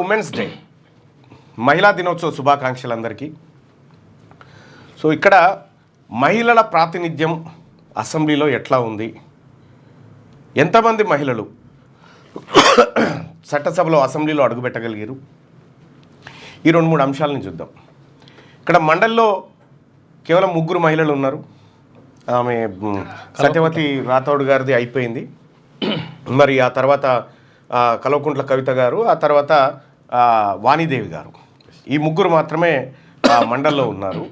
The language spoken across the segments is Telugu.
ఉమెన్స్ డే, మహిళా దినోత్సవ శుభాకాంక్షలు అందరికీ. సో ఇక్కడ మహిళల ప్రాతినిధ్యం అసెంబ్లీలో ఎట్లా ఉంది, ఎంతమంది మహిళలు చట్టసభలో అసెంబ్లీలో అడుగుపెట్టగలిగారు, ఈ 2-3 అంశాలను చూద్దాం. ఇక్కడ మండలిలో కేవలం 3 మహిళలు ఉన్నారు. ఆమె సత్యవతి రాథోడ్ గారిది అయిపోయింది. మరి ఆ తర్వాత కల్వకుంట్ల కవిత గారు, ఆ తర్వాత వాణిదేవి గారు, ఈ 3 మాత్రమే మండలిలో ఉన్నారు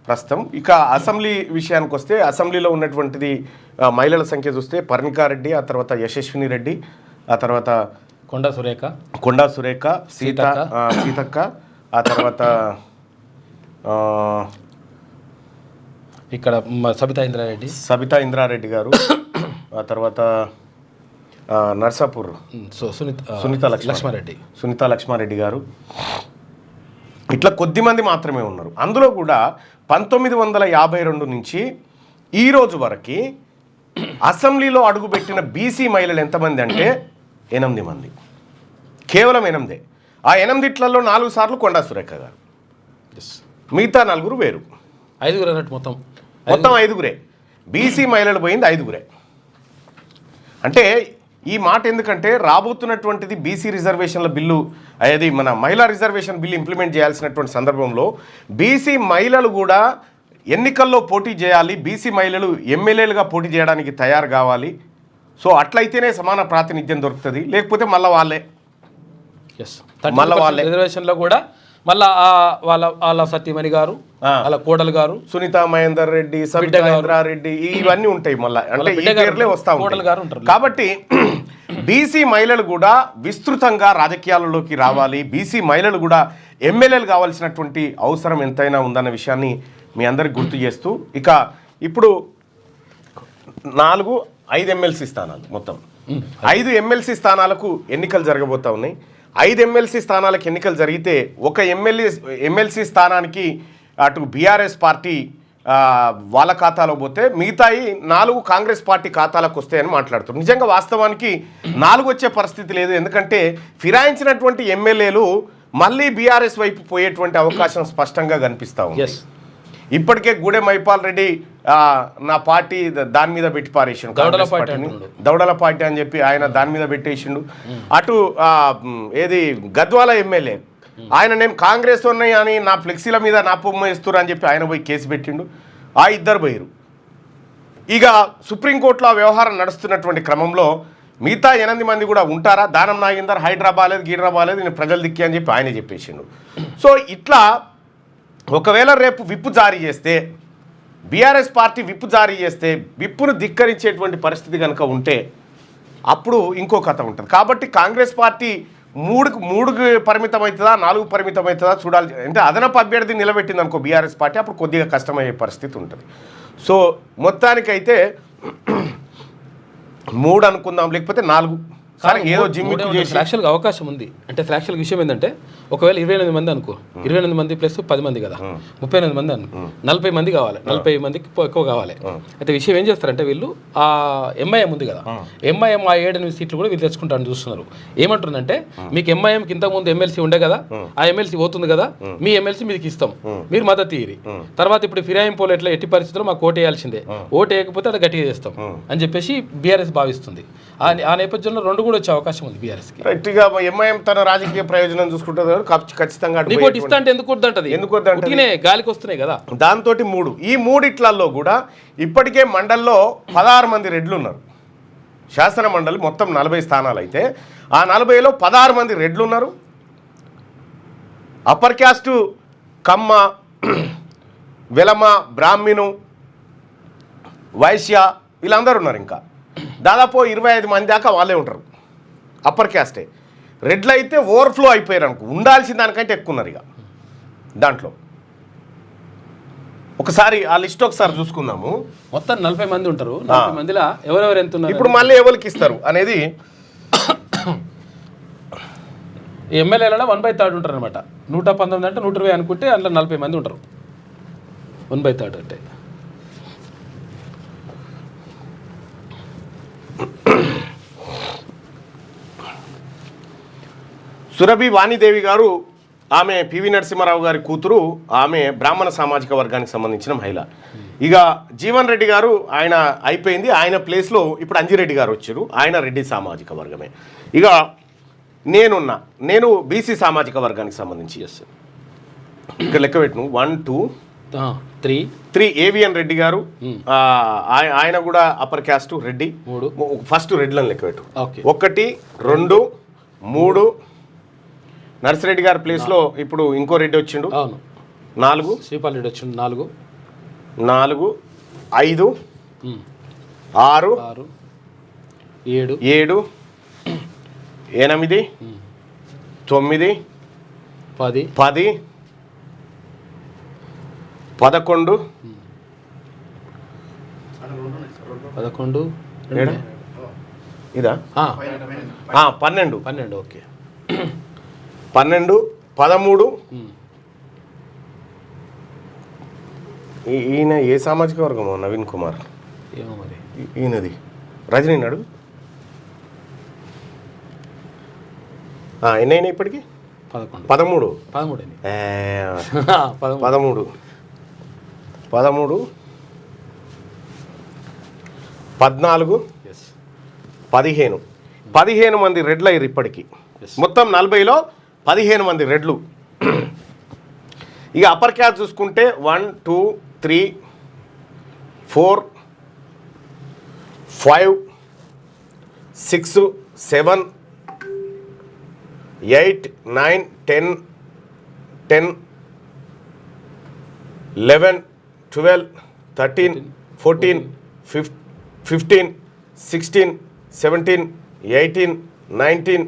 ప్రస్తుతం. ఇక అసెంబ్లీ విషయానికి వస్తే అసెంబ్లీలో ఉన్నటువంటిది మహిళల సంఖ్య చూస్తే పర్ణికారెడ్డి, ఆ తర్వాత యశస్విని రెడ్డి, ఆ తర్వాత కొండా సురేఖ, సీతక్క, ఆ తర్వాత ఇక్కడ సబితా ఇంద్రారెడ్డి గారు, ఆ తర్వాత నర్సాపూర్ సునీత లక్ష్మారెడ్డి గారు, ఇట్లా కొద్దిమంది మాత్రమే ఉన్నారు. అందులో కూడా 1952 నుంచి ఈ రోజు వరకు అసెంబ్లీలో అడుగుపెట్టిన బీసీ మహిళలు ఎంతమంది అంటే 8 మంది, కేవలం 8. ఆ 8లలో 4 సార్లు కొండా సురేఖ గారు, మిగతా 4 వేరు. 5 అన్నట్టు మొత్తం 5. బీసీ మహిళలు పోయింది 5. అంటే ఈ మాట ఎందుకంటే రాబోతున్నటువంటిది బీసీ రిజర్వేషన్ల బిల్లు, అది మన మహిళా రిజర్వేషన్ బిల్లు ఇంప్లిమెంట్ చేయాల్సినటువంటి సందర్భంలో బీసీ మహిళలు కూడా ఎన్నికల్లో పోటీ చేయాలి, బీసీ మహిళలు ఎమ్మెల్యేలుగా పోటీ చేయడానికి తయారు కావాలి. సో అట్లయితేనే సమాన ప్రాతినిధ్యం దొరుకుతుంది, లేకపోతే మళ్ళీ వాళ్ళే రిజర్వేషన్లో కూడా మళ్ళా వాళ్ళ సత్యమణి గారు, వాళ్ళ కోడలు గారు, సునీత మహేందర్ రెడ్డి, సబితా ఇంద్రారెడ్డి, ఇవన్నీ ఉంటాయి మళ్ళీ, అంటే ఈ పేర్లే వస్తా ఉంటాయి. కాబట్టి బీసీ మహిళలు కూడా విస్తృతంగా రాజకీయాలలోకి రావాలి, బీసీ మహిళలు కూడా ఎమ్మెల్యేలు కావాల్సినటువంటి అవసరం ఎంతైనా ఉందన్న విషయాన్ని మీ అందరికి గుర్తు చేస్తూ, ఇక ఇప్పుడు 5 ఎమ్మెల్సీ స్థానాలు, మొత్తం 5 ఎమ్మెల్సీ స్థానాలకు ఎన్నికలు జరగబోతా ఉన్నాయి. 5 ఎమ్మెల్సీ స్థానాలకు ఎన్నికలు జరిగితే ఒక ఎమ్మెల్సీ స్థానానికి అటు బీఆర్ఎస్ పార్టీ వాళ్ళ ఖాతాలో పోతే మిగతాయి 4 కాంగ్రెస్ పార్టీ ఖాతాలకు వస్తాయని మాట్లాడుతారు. నిజంగా వాస్తవానికి 4 వచ్చే పరిస్థితి లేదు, ఎందుకంటే ఫిరాయించినటువంటి ఎమ్మెల్యేలు మళ్ళీ బీఆర్ఎస్ వైపు పోయేటువంటి అవకాశం స్పష్టంగా కనిపిస్తూ ఉంది. ఇప్పటికే గూడెం మైపాల్ రెడ్డి నా పార్టీ దాని మీద పెట్టి పారేసిండు, దౌడల పార్టీ అని చెప్పి ఆయన దాని మీద పెట్టేసిండు. అటు ఏది గద్వాల ఎమ్మెల్యే ఆయన నేను కాంగ్రెస్ ఉన్నాయి అని నా ఫ్లెక్సీల మీద నా బొమ్మ ఇస్తున్నారు అని చెప్పి ఆయన పోయి కేసు పెట్టిండు. ఆ 2 పోయారు. ఇక సుప్రీంకోర్టులో ఆ వ్యవహారం నడుస్తున్నటువంటి క్రమంలో మిగతా 8 మంది కూడా ఉంటారా, దానం నాగేందర్ హైదరాబాద్ గీడ్రాబాలేదు నేను ప్రజలు దిక్కి అని చెప్పి ఆయన చెప్పేసిండు. సో ఇట్లా ఒకవేళ రేపు విప్పు జారీ చేస్తే, బీఆర్ఎస్ పార్టీ విప్పు జారీ చేస్తే, విప్పును ధిక్కరించేటువంటి పరిస్థితి కనుక ఉంటే అప్పుడు ఇంకో కథ ఉంటుంది. కాబట్టి కాంగ్రెస్ పార్టీ 3కు పరిమితం అవుతుందా, 4కు పరిమితం అవుతుందా చూడాలి. అంటే అదనపు అభ్యర్థి నిలబెట్టింది అనుకో బీఆర్ఎస్ పార్టీ, అప్పుడు కొద్దిగా కష్టమయ్యే పరిస్థితి ఉంటుంది. సో మొత్తానికైతే 3 అనుకుందాం, లేకపోతే 4. సరే ఏదో ఫ్రాక్షన్కి అవకాశం ఉంది. అంటే ఫ్రాక్షన్కి విషయం ఏంటంటే ఒకవేళ 28 మంది అనుకో, 28 మంది ప్లస్ 10 మంది కదా, 38 మంది అనుకో, 40 మంది కావాలి, 40 మందికి ఎక్కువ కావాలి. అయితే విషయం ఏం చేస్తారంటే వీళ్ళు ఆ ఎంఐఎం ఉంది కదా, ఎంఐఎం ఆ 7-8 సీట్లు కూడా వీళ్ళు తెచ్చుకుంటారని చూస్తున్నారు. ఏమంటుందంటే మీకు ఎంఐఎంకి ఇంతకుముందు ఎమ్మెల్సీ ఉండే కదా, ఆ ఎమ్మెల్సీ పోతుంది కదా, మీ ఎమ్మెల్సీ మీకు ఇస్తాం, మీరు మద్దతు ఇయ్యి. తర్వాత ఇప్పుడు ఫిరాయింపులు ఎట్లా ఎట్టి పరిస్థితుల్లో మాకు ఓటు వేయాల్సిందే, ఓటు వేయకపోతే అది గట్టిగా చేస్తాం అని చెప్పేసి బీఆర్ఎస్ భావిస్తుంది. ఆ నేపథ్యంలో 2 కూడా వచ్చే అవకాశం ఉంది బీఆర్ఎస్కి. ఎంఐఎం తన రాజకీయ ప్రయోజనం చూసుకుంటుంది, ఖచ్చితంగా గాలికి వస్తున్నాయి కదా, దాంతో 3. ఈ 3 కూడా ఇప్పటికే మండల్లో 16 మంది రెడ్లు ఉన్నారు. శాసన మండలి మొత్తం 40 స్థానాలు అయితే ఆ 40లో 16 మంది రెడ్లు ఉన్నారు. అప్పర్ క్యాస్ట్ కమ్మ, వెలమ, బ్రాహ్మణు, వైశ్య వీళ్ళందరూ ఉన్నారు. ఇంకా దాదాపు 25 మంది దాకా వాళ్ళే ఉంటారు, అప్పర్ క్యాస్టే. రెడ్లు అయితే ఓవర్ఫ్లో అయిపోయారు అనుకో, ఉండాల్సిన దానికంటే ఎక్కువ ఉన్నారు. ఇక దాంట్లో ఒకసారి ఆ లిస్ట్ ఒకసారి చూసుకుందాము. మొత్తం 40 మంది ఉంటారు. 40 మందిలో ఎవరెవరు ఎంత ఉన్నారు, ఇప్పుడు మళ్ళీ ఎవరికి ఇస్తారు అనేది ఎమ్మెల్యేలలో 1/3 ఉంటారు అనమాట. 119 అంటే 120 అనుకుంటే అందులో 40 మంది ఉంటారు. 1/3 అంటే సురభి వాణిదేవి గారు, ఆమె పివి నరసింహారావు గారి కూతురు, ఆమె బ్రాహ్మణ సామాజిక వర్గానికి సంబంధించిన మహిళ. ఇక జీవన్ రెడ్డి గారు ఆయన అయిపోయింది, ఆయన ప్లేస్లో ఇప్పుడు అంజిరెడ్డి గారు వచ్చారు, ఆయన రెడ్డి సామాజిక వర్గమే. ఇక నేను బీసీ సామాజిక వర్గానికి సంబంధించి ఇక్కడ లెక్క పెట్టను 1 2 3 ఏవిఎన్ రెడ్డి గారు, ఆయన కూడా అప్పర్ క్యాస్ట్ రెడ్డి. ఫస్ట్ రెడ్లను లెక్క పెట్టు. 1 2 3 నర్సిరెడ్డి గారి ప్లేస్లో ఇప్పుడు ఇంకో రెడ్డి వచ్చిండు. 4 శ్రీపాల్ రెడ్డి వచ్చిండు. 4 5 6 7 8 9 10 11 ఇదా 12 ఓకే 12 13. ఈయన ఏ సామాజిక వర్గమో నవీన్ కుమార్, ఏమో మరి ఈయనది రజనీ నాడు. ఎన్నైనా ఇప్పటికి 13 13 14 15 మంది రెడ్లు అయ్యారు ఇప్పటికి. మొత్తం 40లో 15 మంది రెడ్లు. ఇక అప్పర్ క్యాస్ట్ చూసుకుంటే 1 2 3 4 5 6 7 8 9 10 11 12 13 14 15 16 17 18 19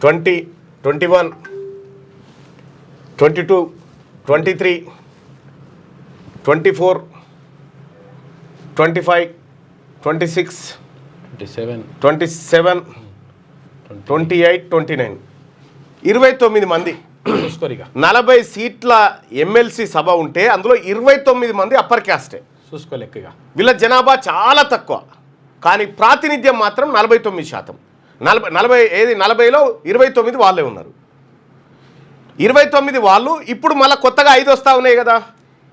20 21 22 23 24 25 26 27 28 29 29 మంది. 40 సీట్ల ఎమ్మెల్సీ సభ ఉంటే అందులో 29 మంది అప్పర్ క్యాస్టే. చూసుకోలేక వీళ్ళ జనాభా చాలా తక్కువ, కానీ ప్రాతినిధ్యం మాత్రం 49%. 40లో 29 వాళ్ళే ఉన్నారు. 29 వాళ్ళు ఇప్పుడు మళ్ళీ కొత్తగా 5 వస్తూ ఉన్నాయి కదా.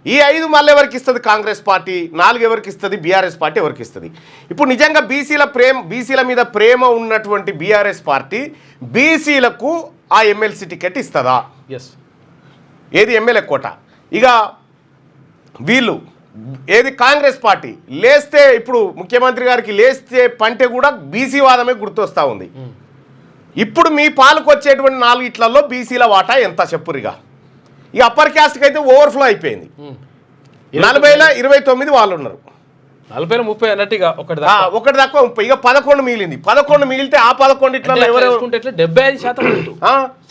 ఈ 5 మళ్ళీ ఎవరికి ఇస్తుంది కాంగ్రెస్ పార్టీ, 4 ఎవరికి ఇస్తుంది బీఆర్ఎస్ పార్టీ ఎవరికి ఇస్తుంది. ఇప్పుడు నిజంగా బీసీల మీద ప్రేమ ఉన్నటువంటి బీఆర్ఎస్ పార్టీ బీసీలకు ఆ ఎమ్మెల్సీ టికెట్ ఇస్తుందా? ఏది ఎమ్మెల్యే కోట. ఇక వీళ్ళు ఏది కాంగ్రెస్ పార్టీ లేస్తే, ఇప్పుడు ముఖ్యమంత్రి గారికి లేస్తే పంటే కూడా బీసీ వాదమే గుర్తొస్తూ ఉంది. ఇప్పుడు మీ పాలకు వచ్చేటువంటి 4 ఇట్లలో బీసీల వాటా ఎంత చెప్పురిగా. ఈ అప్పర్ క్యాస్ట్కి అయితే ఓవర్ఫ్లో అయిపోయింది. 40లో 29 వాళ్ళు ఉన్నారు. 40లో 30 అన్నట్టుగా ఒకటి తక్కువ 30. ఇక 11 మిగిలింది. 11 మిగిలితే ఆ 11 ఇట్లలో ఎవరు 75%,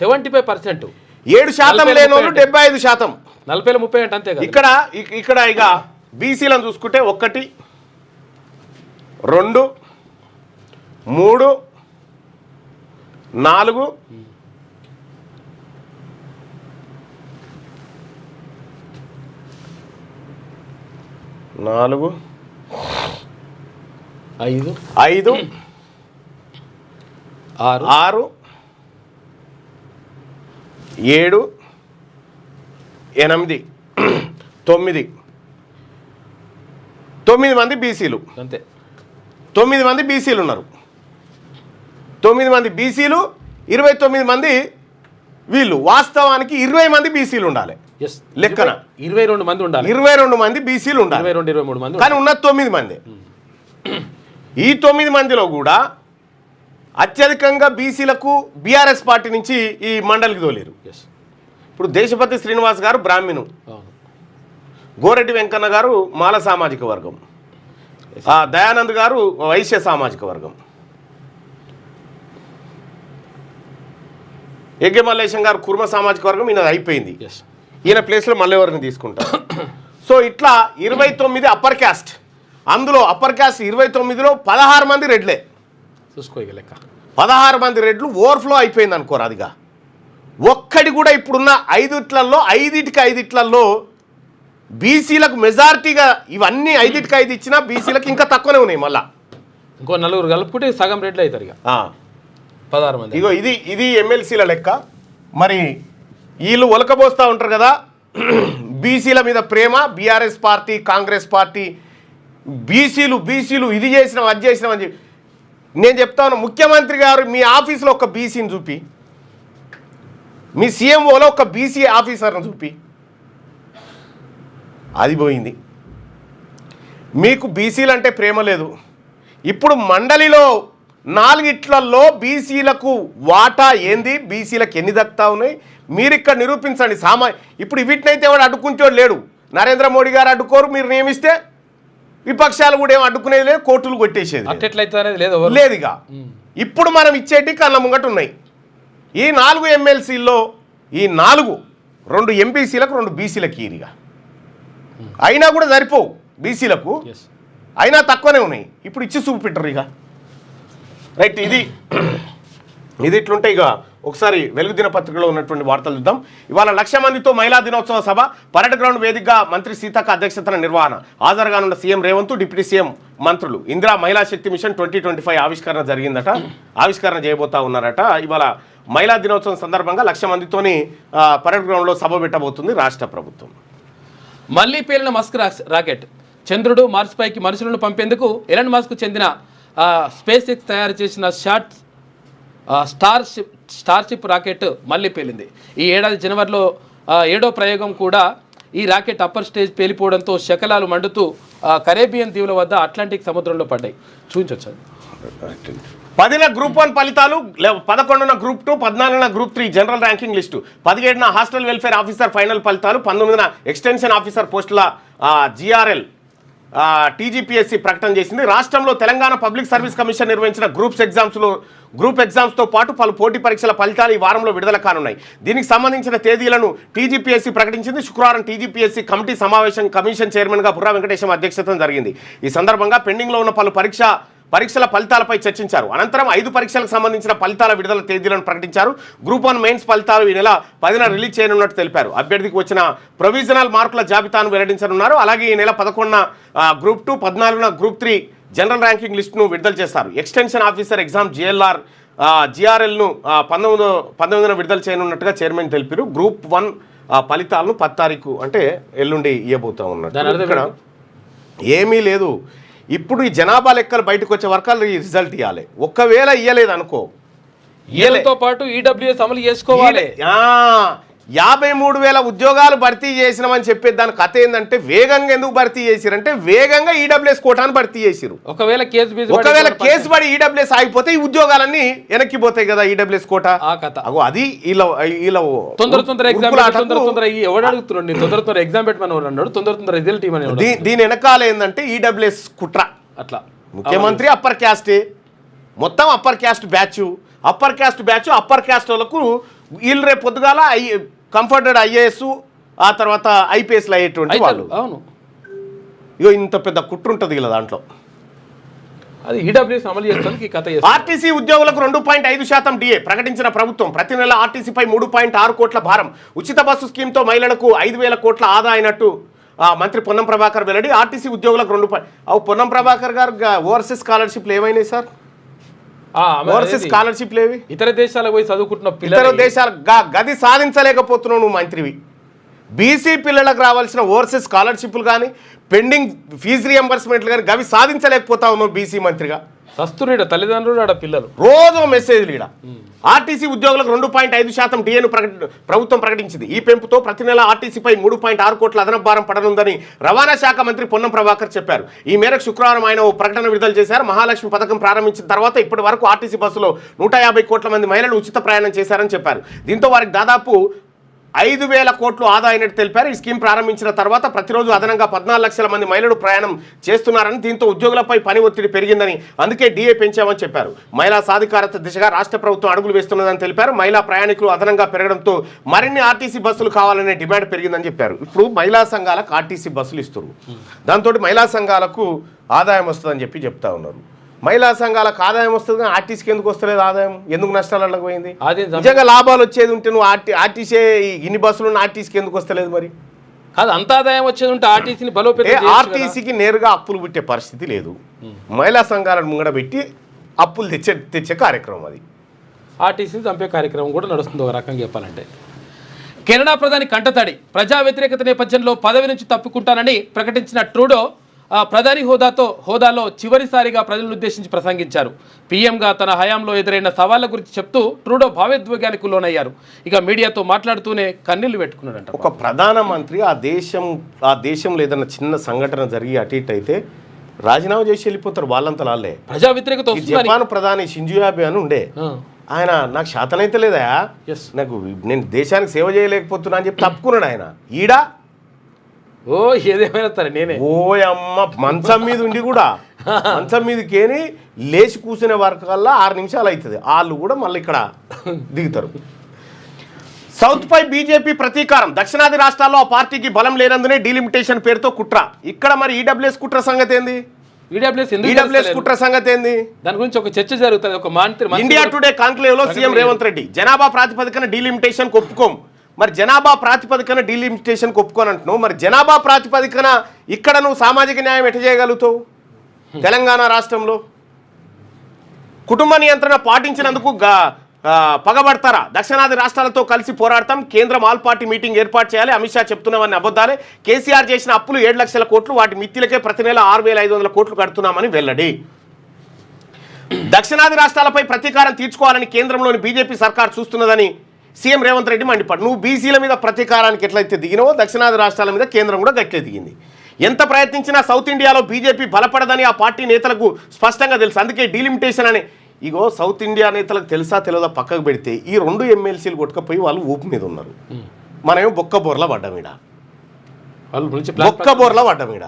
75%, 7% లేని వాళ్ళు 75%. 40లో 30 అంటే అంతే కదా. ఇక్కడ ఇక బీసీలను చూసుకుంటే 1 2 3 4 4 5 6 7 8 9 మంది బీసీలు. అంతే 9 మంది బీసీలు ఉన్నారు. 9 మంది బీసీలు, 29 మంది వీళ్ళు. వాస్తవానికి 20 మంది బీసీలు ఉండాలి లెక్కన. 22 మంది ఉండాలి. 22 మంది బీసీలు ఉండాలి. 23 మంది కానీ ఉన్నది 9 మంది. ఈ 9 మందిలో కూడా అత్యధికంగా బీసీలకు బీఆర్ఎస్ పార్టీ నుంచి ఈ మండలికి తోలేరు. ఇప్పుడు దేశపతి శ్రీనివాస్ గారు బ్రాహ్మణు, గోరెడ్డి వెంకన్న గారు మాల సామాజిక వర్గం, దయానంద్ గారు వైశ్య సామాజిక వర్గం, యజ్ఞ మల్లేశం గారు కుర్మ సామాజిక వర్గం. ఈయన అయిపోయింది. ఈయన ప్లేస్లో మళ్ళీ ఎవరిని తీసుకుంటారు. సో ఇట్లా 29 అప్పర్ క్యాస్ట్. అందులో అప్పర్ క్యాస్ట్ 29లో 16 మంది రెడ్లే. చూసుకోగల లెక్క 16 మంది రెడ్లు ఓవర్ఫ్లో అయిపోయింది అనుకోరు. అదిగా ఒక్కటి కూడా ఇప్పుడున్న 5 బీసీలకు మెజారిటీగా ఇవన్నీ 5 ఇచ్చినా బీసీలకు ఇంకా తక్కువనే ఉన్నాయి. మళ్ళా ఇంకో 4 కలుపుకుంటే సగం రెడ్లు అవుతారు. ఇక 16 మంది. ఇగో ఇది ఎమ్మెల్సీల లెక్క. మరి వీళ్ళు ఒలకబోస్తూ ఉంటారు కదా బీసీల మీద ప్రేమ, బీఆర్ఎస్ పార్టీ, కాంగ్రెస్ పార్టీ, బీసీలు ఇది చేసినాం అది చేసినాం అని చెప్పి. నేను చెప్తా ఉన్నా, ముఖ్యమంత్రి గారు మీ ఆఫీసులో ఒక బీసీని చూపి, మీ సీఎంఓలో ఒక బీసీ ఆఫీసర్ని చూపి, అది పోయింది. మీకు బీసీలు అంటే ప్రేమ లేదు. ఇప్పుడు మండలిలో 4 బీసీలకు వాటా ఏంది, బీసీలకు ఎన్ని దక్కుతా ఉన్నాయి మీరు ఇక్కడ నిరూపించండి. ఇప్పుడు వీటినైతే ఎవడు అడ్డుకుంటోడు లేడు. నరేంద్ర మోడీ గారు అడ్డుకోరు, మీరు నియమిస్తే విపక్షాలు కూడా ఏం అడ్డుకునేది లేదు, కోర్టులు కొట్టేసేది లేదుగా. ఇప్పుడు మనం ఇచ్చేటి కళ్ళ ముంగట ఉన్నాయి. ఈ 4 ఎమ్మెల్సీల్లో ఈ 2 ఎంపీసీలకు 2 బీసీలకు ఈరిగా అయినా కూడా సరిపోవు, బీసీలకు అయినా తక్కువనే ఉన్నాయి. ఇప్పుడు ఇచ్చి చూపిట్టరు ఇక. రైట్, ఇది ఇట్లుంటే ఇక ఒకసారి వెలుగు దినపత్రికలో ఉన్నటువంటి వార్తలు చూద్దాం. ఇవాళ 1,00,000 మందితో మహిళా దినోత్సవ సభ, పరేడ్ గ్రౌండ్ వేదికగా మంత్రి సీతక్క అధ్యక్షతన నిర్వహణ. హాజరుగానున్న సీఎం రేవంత్, డిప్యూటీ సీఎం మంత్రులు. ఇందిరా మహిళా శక్తి మిషన్ 2025 ఆవిష్కరణ జరిగిందట, ఆవిష్కరణ చేయబోతా ఉన్నారట. ఇవాళ మహిళా దినోత్సవం సందర్భంగా 1,00,000 మందితోని పరేడ్ గ్రౌండ్లో సభ పెట్టబోతుంది రాష్ట్ర ప్రభుత్వం. మళ్లీ పేలిన మస్క్ రాకెట్. చంద్రుడు, మార్స్ పైకి మనుషులను పంపేందుకు ఎలన్ మస్క్ చెందిన స్పేస్ ఎక్స్ తయారు చేసిన స్టార్షిప్ రాకెట్ మళ్ళీ పేలింది. ఈ ఏడాది జనవరిలో 7వ ప్రయోగం కూడా ఈ రాకెట్ అప్పర్ స్టేజ్ పేలిపోవడంతో శకలాలు మండుతూ కరేబియన్ దీవుల వద్ద అట్లాంటిక్ సముద్రంలో పడ్డాయి. చూపించవచ్చు. 10న గ్రూప్ 1 ఫలితాలు, 11న గ్రూప్ 2, 14న గ్రూప్ 3 జనరల్ ర్యాంకింగ్ లిస్టు, 17న హాస్టల్ వెల్ఫేర్ ఆఫీసర్ ఫైనల్ ఫలితాలు, 19న ఎక్స్టెన్షన్ ఆఫీసర్ పోస్టుల GRL TGPSC ప్రకటన చేసింది. రాష్ట్రంలో తెలంగాణ పబ్లిక్ సర్వీస్ కమిషన్ నిర్వహించిన గ్రూప్ ఎగ్జామ్స్తో పాటు పలు పోటీ పరీక్షల ఫలితాలు ఈ వారంలో విడుదల కానున్నాయి. దీనికి సంబంధించిన తేదీలను TGPSC ప్రకటించింది. శుక్రవారం TGPSC కమిటీ సమావేశం కమిషన్ చైర్మన్గా బుర్రా వెంకటేశం అధ్యక్షతన జరిగింది. ఈ సందర్భంగా పెండింగ్లో ఉన్న పలు పరీక్షల ఫలితాలపై చర్చించారు. అనంతరం 5 పరీక్షలకు సంబంధించిన ఫలితాల విడుదల తేదీలను ప్రకటించారు. గ్రూప్ 1 మెయిన్స్ ఫలితాలు ఈ నెల 10న రిలీజ్ చేయనున్నట్టు తెలిపారు. అభ్యర్థికి వచ్చిన ప్రొవిజనల్ మార్కుల జాబితాను వెల్లడించనున్నారు. అలాగే ఈ నెల 11న గ్రూప్ 2, 14న గ్రూప్ 3 జనరల్ ర్యాంకింగ్ లిస్టును విడుదల చేస్తారు. ఎక్స్టెన్షన్ ఆఫీసర్ ఎగ్జామ్ GRLను 19న విడుదల చేయనున్నట్టుగా చైర్మన్ తెలిపారు. గ్రూప్ 1 ఫలితాలను 10 తారీఖు అంటే ఎల్లుండి ఇవ్వబోతా ఉన్నారు. ఇక్కడ ఏమీ లేదు. ఇప్పుడు ఈ జనాభా లెక్కలు బయటకు వచ్చే వరకు రిజల్ట్ ఇవ్వాలి. ఒకవేళ ఇవ్వలేదు అనుకో, ఇయ్యలతో పాటు ఈడబ్ల్యూఎస్ అమలు చేసుకోవాలి. 53,000 ఉద్యోగాలు భర్తీ చేసినామని చెప్పేది దాని కథ ఏంటంటే, వేగంగా ఎందుకు భర్తీ చేసిరంటే వేగంగా ఈడబ్ల్యూఎస్ కోటాను భర్తీ చేసిరు. ఒకవేళ కేసు పడి ఈడబ్ల్యూఎస్ ఆగిపోతే ఈ ఉద్యోగాలన్నీ వెనక్కిపోతాయి కదా. ఈడబ్ల్యూఎస్ కోట అది ఇలా తొందర ఎగ్జామ్ పెట్టమని అన్నాడు, తొందర రిజల్ట్ ఇవ్వని. దీని వెనకాల ఏంటంటే ఈడబ్ల్యూఎస్ కుట్ర. అట్లా ముఖ్యమంత్రి అప్పర్ క్యాస్టే, మొత్తం upper caste batch upper caste వాళ్ళకు వీళ్ళు రేపు పొద్దుగాల కంఫర్టెడ్ IAS ఆ తర్వాత IPSలు అయ్యేటువంటి వాళ్ళు. అవును, ఇగో ఇంత పెద్ద కుట్ర ఉంటుంది ఇలా దాంట్లో. అది ఈడబ్ల్యూఎస్ అమలు చేస్తానికి కథ. ఆర్టీసీ ఉద్యోగులకు 2.5% DA ప్రకటించిన ప్రభుత్వం. ప్రతి నెల ఆర్టీసీపై 3.6 కోట్ల భారం. ఉచిత బస్సు స్కీమ్తో మహిళలకు 5,000 కోట్ల ఆదా అయినట్టు మంత్రి పొన్నం ప్రభాకర్ వెల్లడి. ఆర్టీసీ ఉద్యోగులకు 2. పొన్నం ప్రభాకర్ గారు ఓవర్సీస్ స్కాలర్షిప్లు ఏమైనాయి సార్? ఓవర్సీస్ స్కాలర్షిప్లు ఏవి? ఇతర దేశాలకు పోయి చదువుకుంటున్న ఇతర దేశాల గది సాధించలేకపోతున్నావు నువ్వు మంత్రివి. బీసీ పిల్లలకు రావాల్సిన ఓవర్సీస్ స్కాలర్షిప్లు కానీ పెండింగ్ ఫీజు రియంబర్స్మెంట్లు కానీ గవి సాధించలేకపోతా ఉన్నావు బీసీ మంత్రిగా. వస్తున్నాడు తల్లిదండ్రులు ఆడ పిల్లలు రోజు మెసేజ్లు ఈడ. ఆర్టీసీ ఉద్యోగులకు 2.5% DAను ప్రభుత్వం ప్రకటించింది. ఈ పెంపుతో ప్రతి నెల ఆర్టీసీపై 3.6 కోట్ల అదనపు భారం పడనుందని రవాణా శాఖ మంత్రి పొన్నం ప్రభాకర్ చెప్పారు. ఈ మేరకు శుక్రవారం ఆయన ఓ ప్రకటన విడుదల చేశారు. మహాలక్ష్మి పథకం ప్రారంభించిన తర్వాత ఇప్పటి వరకు ఆర్టీసీ బస్సులో 150 కోట్ల మంది మహిళలు ఉచిత ప్రయాణం చేశారని చెప్పారు. దీంతో వారికి దాదాపు 5,000 కోట్లు ఆదా అయినట్టు తెలిపారు. ఈ స్కీమ్ ప్రారంభించిన తర్వాత ప్రతిరోజు అదనంగా 14 లక్షల మంది మహిళలు ప్రయాణం చేస్తున్నారని, దీంతో ఉద్యోగులపై పని ఒత్తిడి పెరిగిందని, అందుకే DA పెంచామని చెప్పారు. మహిళా సాధికారత దిశగా రాష్ట్ర ప్రభుత్వం అడుగులు వేస్తున్నదని తెలిపారు. మహిళా ప్రయాణికులు అదనంగా పెరగడంతో మరిన్ని ఆర్టీసీ బస్సులు కావాలనే డిమాండ్ పెరిగిందని చెప్పారు. ఇప్పుడు మహిళా సంఘాలకు ఆర్టీసీ బస్సులు ఇస్తున్నారు. దాంతో మహిళా సంఘాలకు ఆదాయం వస్తుందని చెప్తా ఉన్నారు. మహిళా సంఘాలకు ఆదాయం వస్తుంది కానీ ఆర్టీసీకి ఎందుకు వస్తలేదు ఆదాయం? ఎందుకు నష్టాలకు పోయింది? నిజంగా లాభాలు వచ్చేది ఉంటే నువ్వు ఆర్టీసీ ఇన్ని బస్సులు ఉన్న ఆర్టీసీకి ఎందుకు వస్తలేదు? మరి కాదు, అంత ఆదాయం వచ్చేది ఉంటే ఆర్టీసీని ఆర్టీసీకి నేరుగా అప్పులు పెట్టే పరిస్థితి లేదు. మహిళా సంఘాలను ముంగడ పెట్టి అప్పులు తెచ్చే కార్యక్రమం అది. ఆర్టీసీని చంపే కార్యక్రమం కూడా నడుస్తుంది ఒక రకంగా చెప్పాలంటే. కెనడా ప్రధాని కంటతడి, ప్రజా వ్యతిరేకత నేపథ్యంలో పదవి నుంచి తప్పుకుంటానని ప్రకటించిన ట్రూడో ప్రధాని హోదాలో చివరిసారిగా ప్రజలను ఉద్దేశించి ప్రసంగించారు. పీఎంగా తన హయాంలో ఎదురైన సవాళ్ల గురించి చెప్తూ ట్రూడో భావోద్వేగానికి లోనయ్యారు. ఇక మీడియాతో మాట్లాడుతూనే కన్నీళ్లు పెట్టుకున్నాడంట. ఒక ప్రధానమంత్రి ఆ దేశంలో ఏదైనా చిన్న సంఘటన జరిగి అటు ఇటు అయితే రాజీనామా చేసి వెళ్ళిపోతారు వాళ్ళంతా వాళ్ళే. ప్రజా వ్యతిరేకత జపాన్ ప్రధాని షింజో అబే అని ఉండే, ఆయన నాకు శాతనైతే లేదా, నాకు నేను దేశానికి సేవ చేయలేకపోతున్నా అని చెప్పి తప్పుకున్నాడు ఆయన. ఈడ ఓ ఏదేమైనా సరే నేనే ఓ అమ్మ మంచం మీద ఉండి కూడా మంచం మీదకేని లేచి కూర్చునే వరకల్లా 6 నిమిషాలు అవుతుంది, వాళ్ళు కూడా మళ్ళీ ఇక్కడ దిగుతారు. సౌత్ పై బీజేపీ ప్రతీకారం, దక్షిణాది రాష్ట్రాల్లో ఆ పార్టీకి బలం లేనందునే డీలిమిటేషన్ పేరుతో కుట్ర. ఇక్కడ మరి ఈడబ్ల్యూఎస్ కుట్ర సంగతి ఏంది? ఈడబ్ల్యూఎస్ కుట్ర సంగతి ఏంది? దాని గురించి ఒక చర్చ జరుగుతుంది. ఒక ఇండియా టుడే కాన్క్లేవ్ లో సీఎం రేవంత్ రెడ్డి జనాభా ప్రాతిపదికన డీలిమిటేషన్ ఒప్పుకోం. మరి జనాభా ప్రాతిపదికన డీలిమిటేషన్ ఒప్పుకోని అంటున్నావు, మరి జనాభా ప్రాతిపదికన ఇక్కడ నువ్వు సామాజిక న్యాయం ఎట్ట చేయగలుగుతావు? తెలంగాణ రాష్ట్రంలో కుటుంబ నియంత్రణ పాటించినందుకు పగబడతారా? దక్షిణాది రాష్ట్రాలతో కలిసి పోరాడతాం, కేంద్రం ఆల్ పార్టీ మీటింగ్ ఏర్పాటు చేయాలి, అమిత్ షా చెప్తున్నామని అబద్ధాలే. కేసీఆర్ చేసిన అప్పులు 7 లక్షల కోట్లు, వాటి మిత్తిలకే ప్రతి నెల 6,500 కోట్లు కడుతున్నామని వెల్లడి. దక్షిణాది రాష్ట్రాలపై ప్రతీకారం తీర్చుకోవాలని కేంద్రంలోని బీజేపీ సర్కార్ చూస్తున్నదని సీఎం రేవంత్ రెడ్డి మండిపడ్డారు. నువ్వు బీసీల మీద ప్రతీకారానికి ఎట్లయితే దిగినవో దక్షిణాది రాష్ట్రాల మీద కేంద్రం కూడా గట్లే దిగింది. ఎంత ప్రయత్నించినా సౌత్ ఇండియాలో బీజేపీ బలపడదని ఆ పార్టీ నేతలకు స్పష్టంగా తెలుసు. అందుకే డీలిమిటేషన్ అని ఇగో సౌత్ ఇండియా నేతలకు తెలుసా తెలియదా పక్కకు పెడితే ఈ 2 ఎమ్మెల్సీలు కొట్టుకపోయి వాళ్ళు ఊపు మీద ఉన్నారు. మనమేమో బొక్క బోర్లా పడ్డామీడ, బొక్క బోర్లా పడ్డామీడ.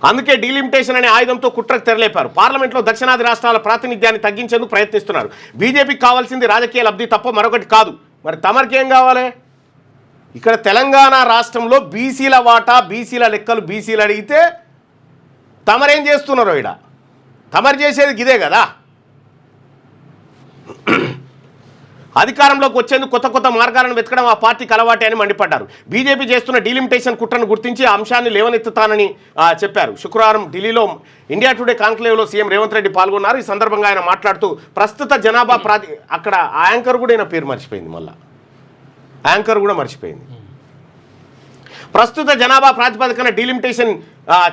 అందుకే డీలిమిటేషన్ అనే ఆయుధంతో కుట్రకు తెరలేపారు. పార్లమెంట్లో దక్షిణాది రాష్ట్రాల ప్రాతినిధ్యాన్ని తగ్గించేందుకు ప్రయత్నిస్తున్నారు. బీజేపీకి కావాల్సింది రాజకీయ లబ్ధి తప్ప మరొకటి కాదు. మరి తమరికేం కావాలి? ఇక్కడ తెలంగాణ రాష్ట్రంలో బీసీల వాటా, బీసీల లెక్కలు బీసీలు అడిగితే తమరేం చేస్తున్నారో ఇడ తమరు చేసేది ఇదే కదా. అధికారంలోకి వచ్చేందుకు కొత్త మార్గాలను వెతకడం ఆ పార్టీకి అలవాటే అని మండిపడ్డారు. బీజేపీ చేస్తున్న డీలిమిటేషన్ కుట్రను గుర్తించి ఆ అంశాన్ని లేవనెత్తుతానని చెప్పారు. శుక్రవారం ఢిల్లీలో ఇండియా టుడే కాన్క్లేవ్లో సీఎం రేవంత్ రెడ్డి పాల్గొన్నారు. ఈ సందర్భంగా ఆయన మాట్లాడుతూ ప్రస్తుత జనాభా అక్కడ యాంకర్ కూడా ఆయన పేరు మర్చిపోయింది, మళ్ళా యాంకర్ కూడా మర్చిపోయింది. ప్రస్తుత జనాభా ప్రాతిపదికన డీలిమిటేషన్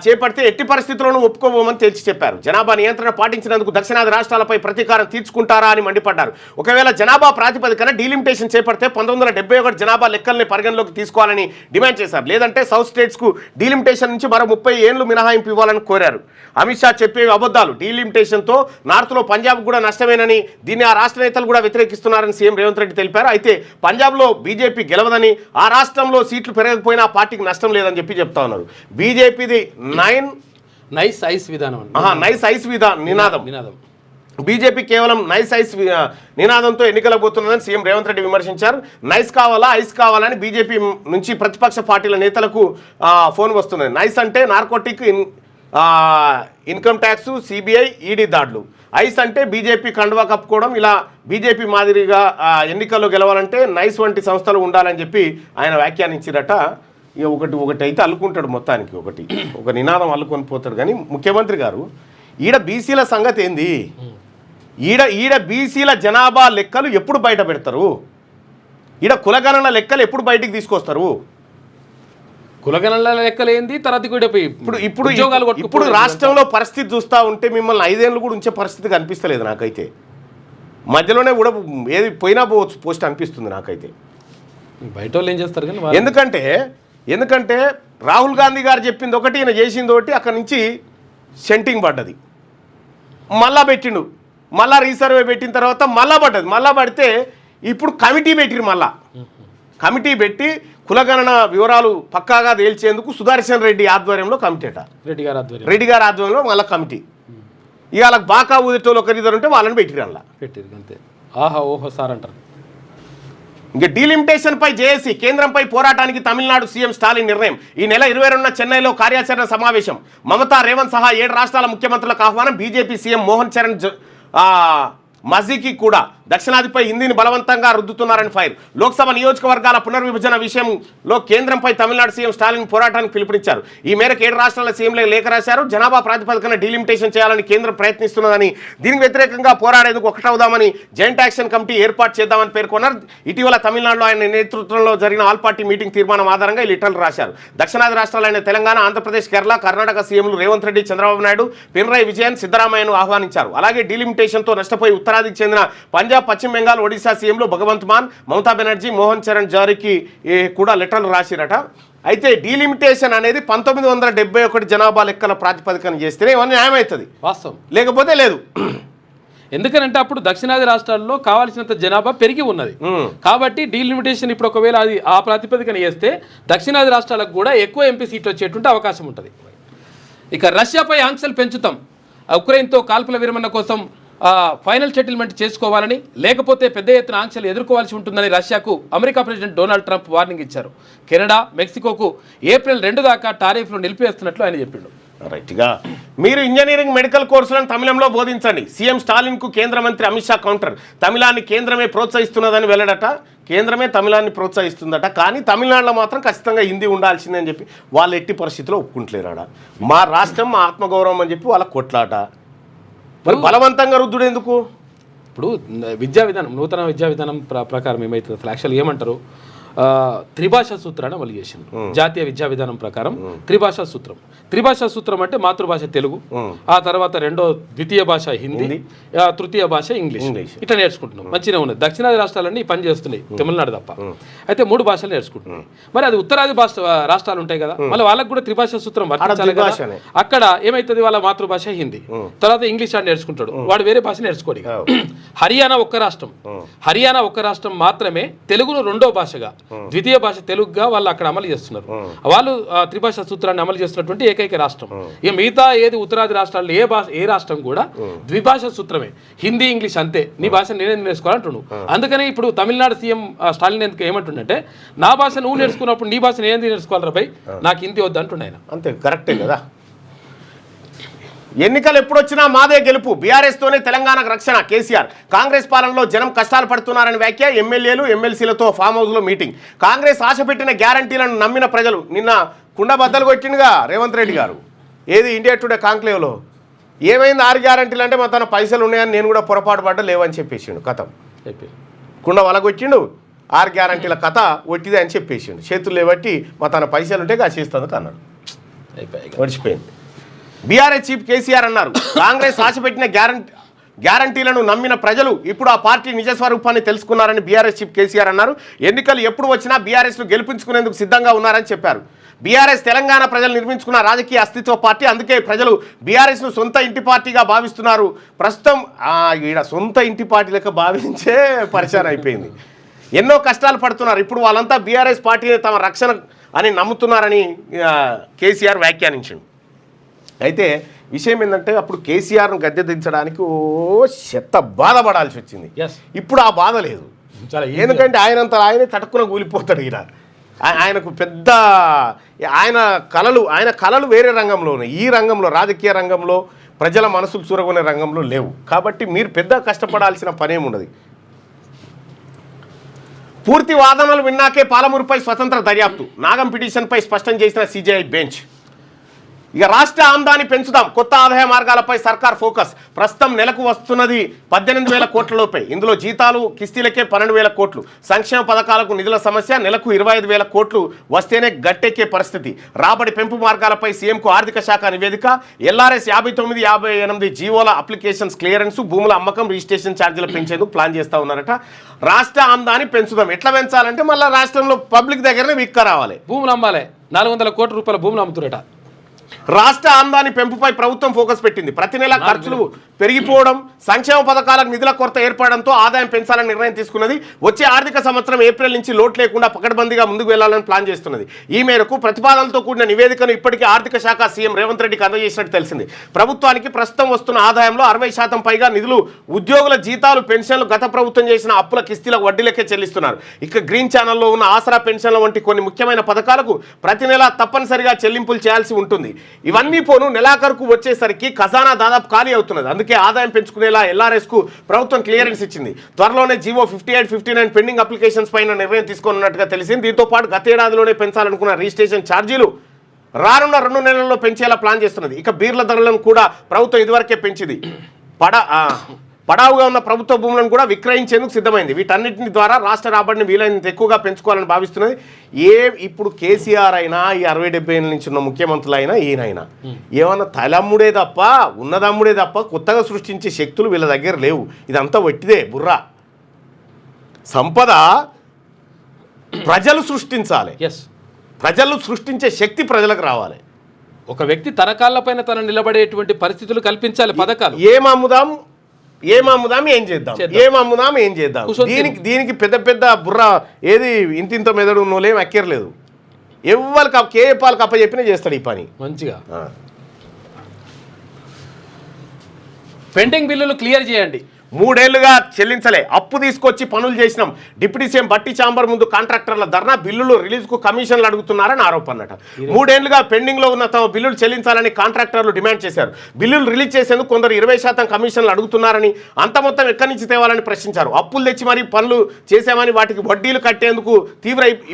చేపడితే ఎట్టి పరిస్థితుల్లోనూ ఒప్పుకోబోమని తేల్చి చెప్పారు. జనాభా నియంత్రణ పాటించినందుకు దక్షిణాది రాష్ట్రాలపై ప్రతీకారం తీర్చుకుంటారా అని మండిపడ్డారు. ఒకవేళ జనాభా ప్రాతిపదికన డీలిమిటేషన్ చేపడితే 1971 జనాభా లెక్కల్ని పరిగణలోకి తీసుకోవాలని డిమాండ్ చేశారు. లేదంటే సౌత్ స్టేట్స్కు డీలిమిటేషన్ నుంచి మరో 30 ఏళ్లు మినహాయింపు ఇవ్వాలని కోరారు. అమిత్ షా చెప్పేవి అబద్ధాలు, డీలిమిటేషన్తో నార్త్లో పంజాబ్ కూడా నష్టమేనని, దీన్ని ఆ రాష్ట్ర నేతలు కూడా వ్యతిరేకిస్తున్నారని సీఎం రేవంత్ రెడ్డి తెలిపారు. అయితే పంజాబ్లో బీజేపీ గెలవదని, ఆ రాష్ట్రంలో సీట్లు పెరగకపోయినా ఆ పార్టీకి నష్టం లేదని చెప్పి చెప్తా ఉన్నారు. బీజేపీది నైస్ ఐస్ విధానం, నైస్ ఐస్ నినాదం. బీజేపీ కేవలం నైస్ ఐస్ నినాదంతో ఎన్నికలకు పోతున్నదని సీఎం రేవంత్ రెడ్డి విమర్శించారు. నైస్ కావాలా ఐస్ కావాలని బీజేపీ నుంచి ప్రతిపక్ష పార్టీల నేతలకు ఫోన్ వస్తున్నాయి. నైస్ అంటే narcotic, income tax, CBI, ED దాడులు. ఐస్ అంటే బీజేపీ కండువా కప్పుకోవడం. ఇలా బీజేపీ మాదిరిగా ఎన్నికల్లో గెలవాలంటే నైస్ వంటి సంస్థలు ఉండాలని చెప్పి ఆయన వ్యాఖ్యానించారట. ఇక ఒకటి అయితే అల్లుకుంటాడు, మొత్తానికి ఒక నినాదం అల్లుకొని పోతాడు. కానీ ముఖ్యమంత్రి గారు ఈడ బీసీల సంగతి ఏంది? ఈడ బీసీల జనాభా లెక్కలు ఎప్పుడు బయట పెడతారు? ఈడ కులగణన లెక్కలు ఎప్పుడు బయటికి తీసుకొస్తారు? కులగణన లెక్కలు ఏంది? తర్వాత ఇప్పుడు రాష్ట్రంలో పరిస్థితి చూస్తూ ఉంటే మిమ్మల్ని 5 ఏళ్ళు కూడా ఉంచే పరిస్థితి కనిపిస్తలేదు నాకైతే. మధ్యలోనే కూడా ఏది పోయినా పోవచ్చు పోస్ట్ అనిపిస్తుంది నాకైతే. బయట వాళ్ళు ఏం చేస్తారు కానీ ఎందుకంటే రాహుల్ గాంధీ గారు చెప్పింది ఒకటి, ఈయన చేసింది ఒకటి. అక్కడి నుంచి సెంటింగ్ పడ్డది, మళ్ళా పెట్టిండు, మళ్ళా రీసర్వే పెట్టిన తర్వాత మళ్ళా పడ్డది. మళ్ళా పడితే ఇప్పుడు కమిటీ పెట్టిరు. మళ్ళా కమిటీ పెట్టి కులగణన వివరాలు పక్కాగా తేల్చేందుకు సుదర్శన్ రెడ్డి ఆధ్వర్యంలో కమిటీ అట. రెడ్డి గారి ఆధ్వర్యంలో మళ్ళీ కమిటీ. ఇవాళ బాకా ఊదిటోళ్ళు ఒకరిద్దరు ఉంటే వాళ్ళని పెట్టిరు. అలా పెట్టిరు అంతే. ఆహా ఓహో సార్ అంటారు. ఇంకా డీలిమిటేషన్పై జేఏసీ కేంద్రంపై పోరాటానికి తమిళనాడు సీఎం స్టాలిన్ నిర్ణయం. ఈ నెల 22న చెన్నైలో కార్యాచరణ సమావేశం. మమతా, రేవంత్ సహా 7 రాష్ట్రాల ముఖ్యమంత్రులకు ఆహ్వానం. బీజేపీ సీఎం మోహన్ చరణ్ మజీకి కూడా దక్షిణాదిపై హిందీని బలవంతంగా రుద్దుతున్నారని ఫైర్. లోక్సభ నియోజకవర్గాల పునర్విభజన విషయంలో కేంద్రంపై తమిళనాడు సీఎం స్టాలిన్ పోరాటానికి పిలుపునిచ్చారు. ఈ మేరకు 7 రాష్ట్రాల సీఎంలకు లేఖ రాశారు. జనాభా ప్రాతిపదికన డీలిమిటేషన్ చేయాలని కేంద్రం ప్రయత్నిస్తున్నదని, దీనికి వ్యతిరేకంగా పోరాడేందుకు ఒకటవుదామని జాయింట్ యాక్షన్ కమిటీ ఏర్పాటు చేద్దామని పేర్కొన్నారు. ఇటీవల తమిళనాడులో ఆయన నేతృత్వంలో జరిగిన ఆల్ పార్టీ మీటింగ్ తీర్మానం ఆధారంగా ఈ లెటర్లు రాశారు. దక్షిణాది రాష్ట్రాలైన తెలంగాణ, ఆంధ్రప్రదేశ్, కేరళ, కర్ణాటక సీఎంలు రేవంత్ రెడ్డి, చంద్రబాబు నాయుడు, పినరాయి విజయన్, సిద్ధరామయ్యను ఆహ్వానించారు. అలాగే డీలిమిటేషన్తో నష్టపోయి ఉత్తరాదికి చెందిన పంజాబ్, పశ్చిమ బెంగాల్, ఒడిశా సీఎంలు భగవంత్ మాన్, మమతా బెనర్జీ, మోహన్ చరణ్ జారీకి కూడా లెటర్లు రాసిరట. అయితే డీలిమిటేషన్ అనేది 1971 జనాభా లెక్కల ప్రాతిపదికన చేస్తేనే ఏమన్నా న్యాయం అవుతుంది, వాస్తవం, లేకపోతే లేదు. ఎందుకనంటే అప్పుడు దక్షిణాది రాష్ట్రాల్లో కావాల్సినంత జనాభా పెరిగి ఉన్నది కాబట్టి డీలిమిటేషన్ ఇప్పుడు ఒకవేళ అది ఆ ప్రాతిపదికన చేస్తే దక్షిణాది రాష్ట్రాలకు కూడా ఎక్కువ ఎంపీ సీట్లు వచ్చేటువంటి అవకాశం ఉంటుంది. ఇక రష్యాపై ఆంక్షలు పెంచుతాం, ఉక్రెయిన్తో కాల్పుల విరమణ కోసం ఫైనల్ సెటిల్మెంట్ చేసుకోవాలని, లేకపోతే పెద్ద ఎత్తున ఆంక్షలు ఎదుర్కోవాల్సి ఉంటుందని రష్యాకు America president Donald Trump warning ఇచ్చారు. కెనడా, మెక్సికోకు ఏప్రిల్ 2 దాకా టారిఫ్లు నిలిపివేస్తున్నట్లు ఆయన చెప్పిండు. రైట్గా, మీరు ఇంజనీరింగ్ మెడికల్ కోర్సులను తమిళంలో బోధించండి. సీఎం స్టాలిన్కు కేంద్ర మంత్రి అమిత్ షా కౌంటర్. తమిళాన్ని కేంద్రమే ప్రోత్సహిస్తున్నదని వెల్లడట. కేంద్రమే తమిళాన్ని ప్రోత్సహిస్తుందట, కానీ తమిళనాడులో మాత్రం ఖచ్చితంగా హిందీ ఉండాల్సిందని చెప్పి వాళ్ళు ఎట్టి పరిస్థితిలో ఒప్పుకుంటలేరాడ. మా రాష్ట్రం, మా ఆత్మగౌరవం అని చెప్పి వాళ్ళ కొట్లాట. మరి బలవంతంగా రుద్దుడు ఎందుకు? ఇప్పుడు విద్యా విధానం, నూతన విద్యా విధానం ప్రకారం ఏమవుతుంది అసలు యాక్చువల్ ఏమంటారు, త్రిభాషా సూత్రాన్ని అమలు చేసింది. జాతీయ విద్యా విధానం ప్రకారం త్రిభాషా సూత్రం. త్రిభాషా సూత్రం అంటే మాతృభాష తెలుగు, ఆ తర్వాత ద్వితీయ భాష హిందీ, తృతీయ భాష ఇంగ్లీష్. ఇట్లా నేర్చుకుంటున్నాం, మంచిగా ఉన్నది. దక్షిణాది రాష్ట్రాలన్నీ పని చేస్తున్నాయి, తమిళనాడు తప్ప. అయితే 3 భాషలు నేర్చుకుంటున్నాయి. మరి అది ఉత్తరాది రాష్ట్రాలు ఉంటాయి కదా, మళ్ళీ వాళ్ళకి కూడా త్రిభాషా సూత్రం వర్తించాలి కదా. అక్కడ ఏమైతుంది, వాళ్ళ మాతృభాష హిందీ, తర్వాత ఇంగ్లీష్ అని నేర్చుకుంటాడు, వాడు వేరే భాష నేర్చుకోడు. హర్యానా ఒక్క రాష్ట్రం మాత్రమే తెలుగును 2వ భాషగా, ద్వితీయ భాష తెలుగుగా వాళ్ళు అక్కడ అమలు చేస్తున్నారు. వాళ్ళు త్రిభాషా సూత్రాన్ని అమలు చేస్తున్నటువంటి ఏకైక రాష్ట్రం. ఇక మిగతా ఏది ఉత్తరాది రాష్ట్రాల్లో ఏ రాష్ట్రం కూడా ద్విభాషా సూత్రమే, హిందీ ఇంగ్లీష్ అంతే. నీ భాష నేనేం నేర్చుకోవాలంటున్నావు. అందుకని ఇప్పుడు తమిళనాడు సీఎం స్టాలిన్ ఎందుకు ఏమంటుండంటే, నా భాష నువ్వు నేర్చుకున్నప్పుడు నీ భాష నేను నేర్చుకోవాలి పై, నాకు హిందీ వద్దు అంటుండే ఆయన. అంతే, కరెక్టే కదా. ఎన్నికలు ఎప్పుడొచ్చినా మాదే గెలుపు, బీఆర్ఎస్తోనే తెలంగాణకు రక్షణ కేసీఆర్. కాంగ్రెస్ పాలనలో జనం కష్టాలు పడుతున్నారని వ్యాఖ్య. ఎమ్మెల్యేలు, ఎమ్మెల్సీలతో ఫామ్ హౌస్లో మీటింగ్. కాంగ్రెస్ ఆశ పెట్టిన గ్యారంటీలను నమ్మిన ప్రజలు. నిన్న కుండ బద్దలు కొట్టిండుగా రేవంత్ రెడ్డి గారు. ఏది ఇండియా టుడే కాంక్లేవ్లో ఏమైంది, 6 గ్యారంటీలు అంటే మా తన పైసలు ఉన్నాయని నేను కూడా పొరపాటు పడ్డా లేవని చెప్పేసిండు. కథ కుండ వలగొచ్చిండు, 6 గ్యారంటీల కథ ఒట్టిదే అని చెప్పేసిండు. చేతులు లేబట్టి మా తన పైసలు ఉంటే కాసేస్తుంది అన్నాడు. మర్చిపోయింది. బీఆర్ఎస్ చీఫ్ కేసీఆర్ అన్నారు, కాంగ్రెస్ ఆశపెట్టిన గ్యారంటీలను నమ్మిన ప్రజలు ఇప్పుడు ఆ పార్టీ నిజస్వరూపాన్ని తెలుసుకున్నారని బీఆర్ఎస్ చీఫ్ కేసీఆర్ అన్నారు. ఎన్నికలు ఎప్పుడు వచ్చినా బీఆర్ఎస్ను గెలిపించుకునేందుకు సిద్ధంగా ఉన్నారని చెప్పారు. బీఆర్ఎస్ తెలంగాణ ప్రజలు నిర్మించుకున్న రాజకీయ అస్తిత్వ పార్టీ, అందుకే ప్రజలు బీఆర్ఎస్ను సొంత ఇంటి పార్టీగా భావిస్తున్నారు. ప్రస్తుతం ఈడ సొంత ఇంటి పార్టీ లెక్క భావించే పరిచయం అయిపోయింది. ఎన్నో కష్టాలు పడుతున్నారు. ఇప్పుడు వాళ్ళంతా బీఆర్ఎస్ పార్టీని తమ రక్షణ అని నమ్ముతున్నారని కేసీఆర్ వ్యాఖ్యానించాడు. అయితే విషయం ఏంటంటే, అప్పుడు కేసీఆర్ను గద్దె దించడానికి చెత్త బాధపడాల్సి వచ్చింది. ఇప్పుడు ఆ బాధ లేదు. ఎందుకంటే ఆయనే తట్టుకుని కూలిపోతాడు. ఆయనకు పెద్ద ఆయన కళలు వేరే రంగంలో ఉన్నాయి. ఈ రంగంలో, రాజకీయ రంగంలో, ప్రజల మనసులు చూరగొనే రంగంలో లేవు. కాబట్టి మీరు పెద్ద కష్టపడాల్సిన పనేమున్నది. పూర్తి వాదనలు విన్నాకే పాలమూరుపై స్వతంత్ర దర్యాప్తు. నాగం పిటిషన్పై స్పష్టం చేసిన సిజేఐ బెంచ్. ఇక రాష్ట్ర ఆమ్దాని పెంచుదాం, కొత్త ఆదాయ మార్గాలపై సర్కార్ ఫోకస్. ప్రస్తుతం నెలకు వస్తున్నది 18,000 కోట్ల లోపే. ఇందులో జీతాలు, కిస్తీలకే 12,000 కోట్లు. సంక్షేమ పథకాలకు నిధుల సమస్య. నెలకు 25,000 కోట్లు వస్తేనే గట్టెక్కే పరిస్థితి. రాబడి పెంపు మార్గాలపై సీఎంకు ఆర్థిక శాఖ నివేదిక. ఎల్ఆర్ఎస్ 59, 58 జీవోల అప్లికేషన్స్ క్లియరెన్స్. భూముల అమ్మకం, రిజిస్ట్రేషన్ ఛార్జీలు పెంచేందుకు ప్లాన్ చేస్తూ ఉన్నారట. రాష్ట్ర ఆమ్దాని పెంచుదాం. ఎట్లా పెంచాలంటే మళ్ళీ రాష్ట్రంలో పబ్లిక్ దగ్గరనే విక్క రావాలి. భూములు అమ్మాలి. 400 కోట్ల రూపాయల భూములు అమ్ముతురట. రాష్ట్ర ఆమ్దాని పెంపుపై ప్రభుత్వం ఫోకస్ పెట్టింది. ప్రతి నెల ఖర్చులు పెరిగిపోవడం, సంక్షేమ పథకాలకు నిధుల కొరత ఏర్పడడంతో ఆదాయం పెంచాలని నిర్ణయం తీసుకున్నది. వచ్చే ఆర్థిక సంవత్సరం ఏప్రిల్ నుంచి లోటు లేకుండా పకడ్బందీగా ముందుకు వెళ్లాలని ప్లాన్ చేస్తున్నది. ఈ మేరకు ప్రతిపాదనలతో కూడిన నివేదికను ఇప్పటికే ఆర్థిక శాఖ సీఎం రేవంత్ రెడ్డికి అందజేసినట్టు తెలిసింది. ప్రభుత్వానికి ప్రస్తుతం వస్తున్న ఆదాయంలో 60% పైగా నిధులు ఉద్యోగుల జీతాలు, పెన్షన్లు, గత ప్రభుత్వం చేసిన అప్పుల కిస్తీలకు వడ్డీలకే చెల్లిస్తున్నారు. ఇక గ్రీన్ ఛానల్లో ఉన్న ఆసరా పెన్షన్ల వంటి కొన్ని ముఖ్యమైన పథకాలకు ప్రతి నెల తప్పనిసరిగా చెల్లింపులు చేయాల్సి ఉంటుంది. ఇవన్నీ పోను నెలాఖరుకు వచ్చేసరికి ఖజానా దాదాపు ఖాళీ అవుతున్నది. అందుకే ఆదాయం పెంచుకునేలా ఎల్ఆర్ఎస్కు ప్రభుత్వం క్లియరెన్స్ ఇచ్చింది. త్వరలోనే జీవో 58, 59 పెండింగ్ అప్లికేషన్స్ పైన నిర్ణయం తీసుకోనున్నట్టుగా తెలిసింది. దీంతో పాటు గత ఏడాదిలోనే పెంచాలనుకున్న రిజిస్ట్రేషన్ ఛార్జీలు రానున్న 2 నెలల్లో పెంచేలా ప్లాన్ చేస్తున్నది. ఇక బీర్ల ధరలను కూడా ప్రభుత్వం ఇదివరకే పెంచింది. పడావుగా ఉన్న ప్రభుత్వ భూములను కూడా విక్రయించేందుకు సిద్ధమైంది. వీటన్నింటి ద్వారా రాష్ట్ర రాబడిని వీలైనంత ఎక్కువగా పెంచుకోవాలని భావిస్తున్నది. ఇప్పుడు కేసీఆర్ అయినా ఈ 60-70 ఏళ్ళ నుంచి ఉన్న ముఖ్యమంత్రులు అయినా ఈయనైనా ఏమన్నా తలమ్ముడే తప్ప ఉన్నదమ్ముడే తప్ప కొత్తగా సృష్టించే శక్తులు వీళ్ళ దగ్గర లేవు. ఇదంతా వట్టిదే బుర్రా. సంపద ప్రజలు సృష్టించాలి. ప్రజలు సృష్టించే శక్తి ప్రజలకు రావాలి. ఒక వ్యక్తి తన కాళ్ళపైన తన నిలబడేటువంటి పరిస్థితులు కల్పించాలి. పథకాలు ఏం అమ్ముదాం ఏం చేద్దాం దీనికి పెద్ద బుర్ర ఏది ఇంతింత మెదడు ఉన్నోలేం అక్కర్లేదు. ఎవరికి కేపాలకు అప్పచెప్పినా చేస్తాడు ఈ పని మంచిగా. పెండింగ్ బిల్లులు క్లియర్ చేయండి. 3 ఏళ్లుగా చెల్లించలే, అప్పు తీసుకొచ్చి పనులు చేసినాం. డిప్యూటీ సీఎం బట్టి చాంబర్ ముందు కాంట్రాక్టర్ల ధర్నా, బిల్లులు రిలీజ్కు కమిషన్లు అడుగుతున్నారని ఆరోపణ. 3 ఏళ్లుగా పెండింగ్లో ఉన్న తమ బిల్లులు చెల్లించాలని కాంట్రాక్టర్లు డిమాండ్ చేశారు. బిల్లులు రిలీజ్ చేసేందుకు కొందరు 20% కమిషన్లు అడుగుతున్నారని, అంత మొత్తం ఎక్కడి నుంచి తేవాలని ప్రశ్నించారు. అప్పులు తెచ్చి మరీ పనులు చేసామని వాటికి వడ్డీలు కట్టేందుకు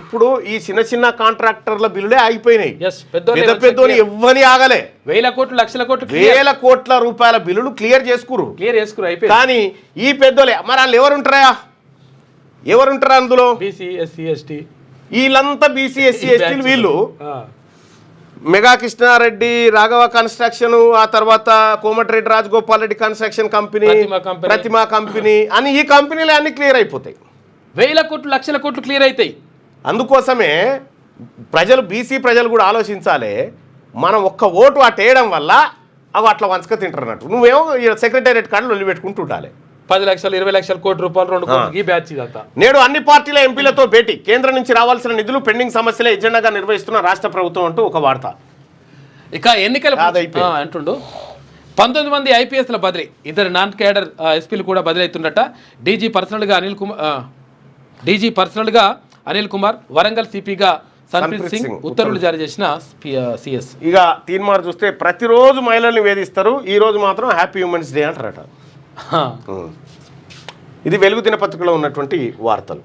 ఇప్పుడు ఈ చిన్న కాంట్రాక్టర్ల బిల్లులే ఆగిపోయినాయి. పెద్ద ఎవ్వని ఆగలే. 1,00,00,000 కోట్ల రూపాయల బిల్లులు క్లియర్ చేసుకురు అయిపోయింది. కానీ ఈ పెద్దోలే మరి వాళ్ళు ఎవరుంటారా అందులో? బీసీ ఎస్సీ ఎస్టీ వీళ్ళంతా బీసీ ఎస్సీ ఎస్టీలు. వీళ్ళు మెగా కృష్ణారెడ్డి, రాఘవ కన్స్ట్రక్షన్, ఆ తర్వాత కోమటిరెడ్డి రాజగోపాల్ రెడ్డి కన్స్ట్రక్షన్ కంపెనీ, ప్రతిమా కంపెనీ అని ఈ కంపెనీలు అన్ని క్లియర్ అయిపోతాయి. 1,000 కోట్లు 1,00,000 కోట్లు క్లియర్ అవుతాయి. అందుకోసమే బీసీ ప్రజలు కూడా ఆలోచించాలి. మనం ఒక్క ఓటు అటేయడం వల్ల అవి అట్లా వంచక తింటారు అన్నట్టు. నువ్వేమో సెక్రటేరియట్ కార్డులు వదిలి పెట్టుకుంటూ ఉండాలి. 10 లక్షలు 20 లక్షల కోట్ల రూపాయలు 2 కోట్లకి బ్యాచ్ ఇదంతా. నేడు అన్ని పార్టీల ఎంపీలతో భేటీ, కేంద్రం నుంచి రావాల్సిన నిధులు పెండింగ్ సమస్యలే ఎజెండాగా నిర్వహిస్తున్న రాష్ట్ర ప్రభుత్వం అంటూ ఒక వార్త. ఇక ఎన్నికల అంటుండు 19 మంది ఐపీఎస్ల బదిలీ, 2 నాన్ క్యాడర్ ఎస్పీలు కూడా బదిలీ అవుతున్నట్ట. డీజీ పర్సనల్గా అనిల్ కుమార్, వరంగల్ సిపిగా సన్ప్రీత్ సింగ్ ఉత్తర్వులు జారీ చేసిన సిఎస్. ఇక తీర్మానం చూస్తే ప్రతిరోజు మహిళల్ని వేధిస్తారు, ఈ రోజు మాత్రం హ్యాపీ ఉమెన్స్ డే అంటారట. ఇది వెలుగు దినపత్రికలో ఉన్నటువంటి వార్తలు.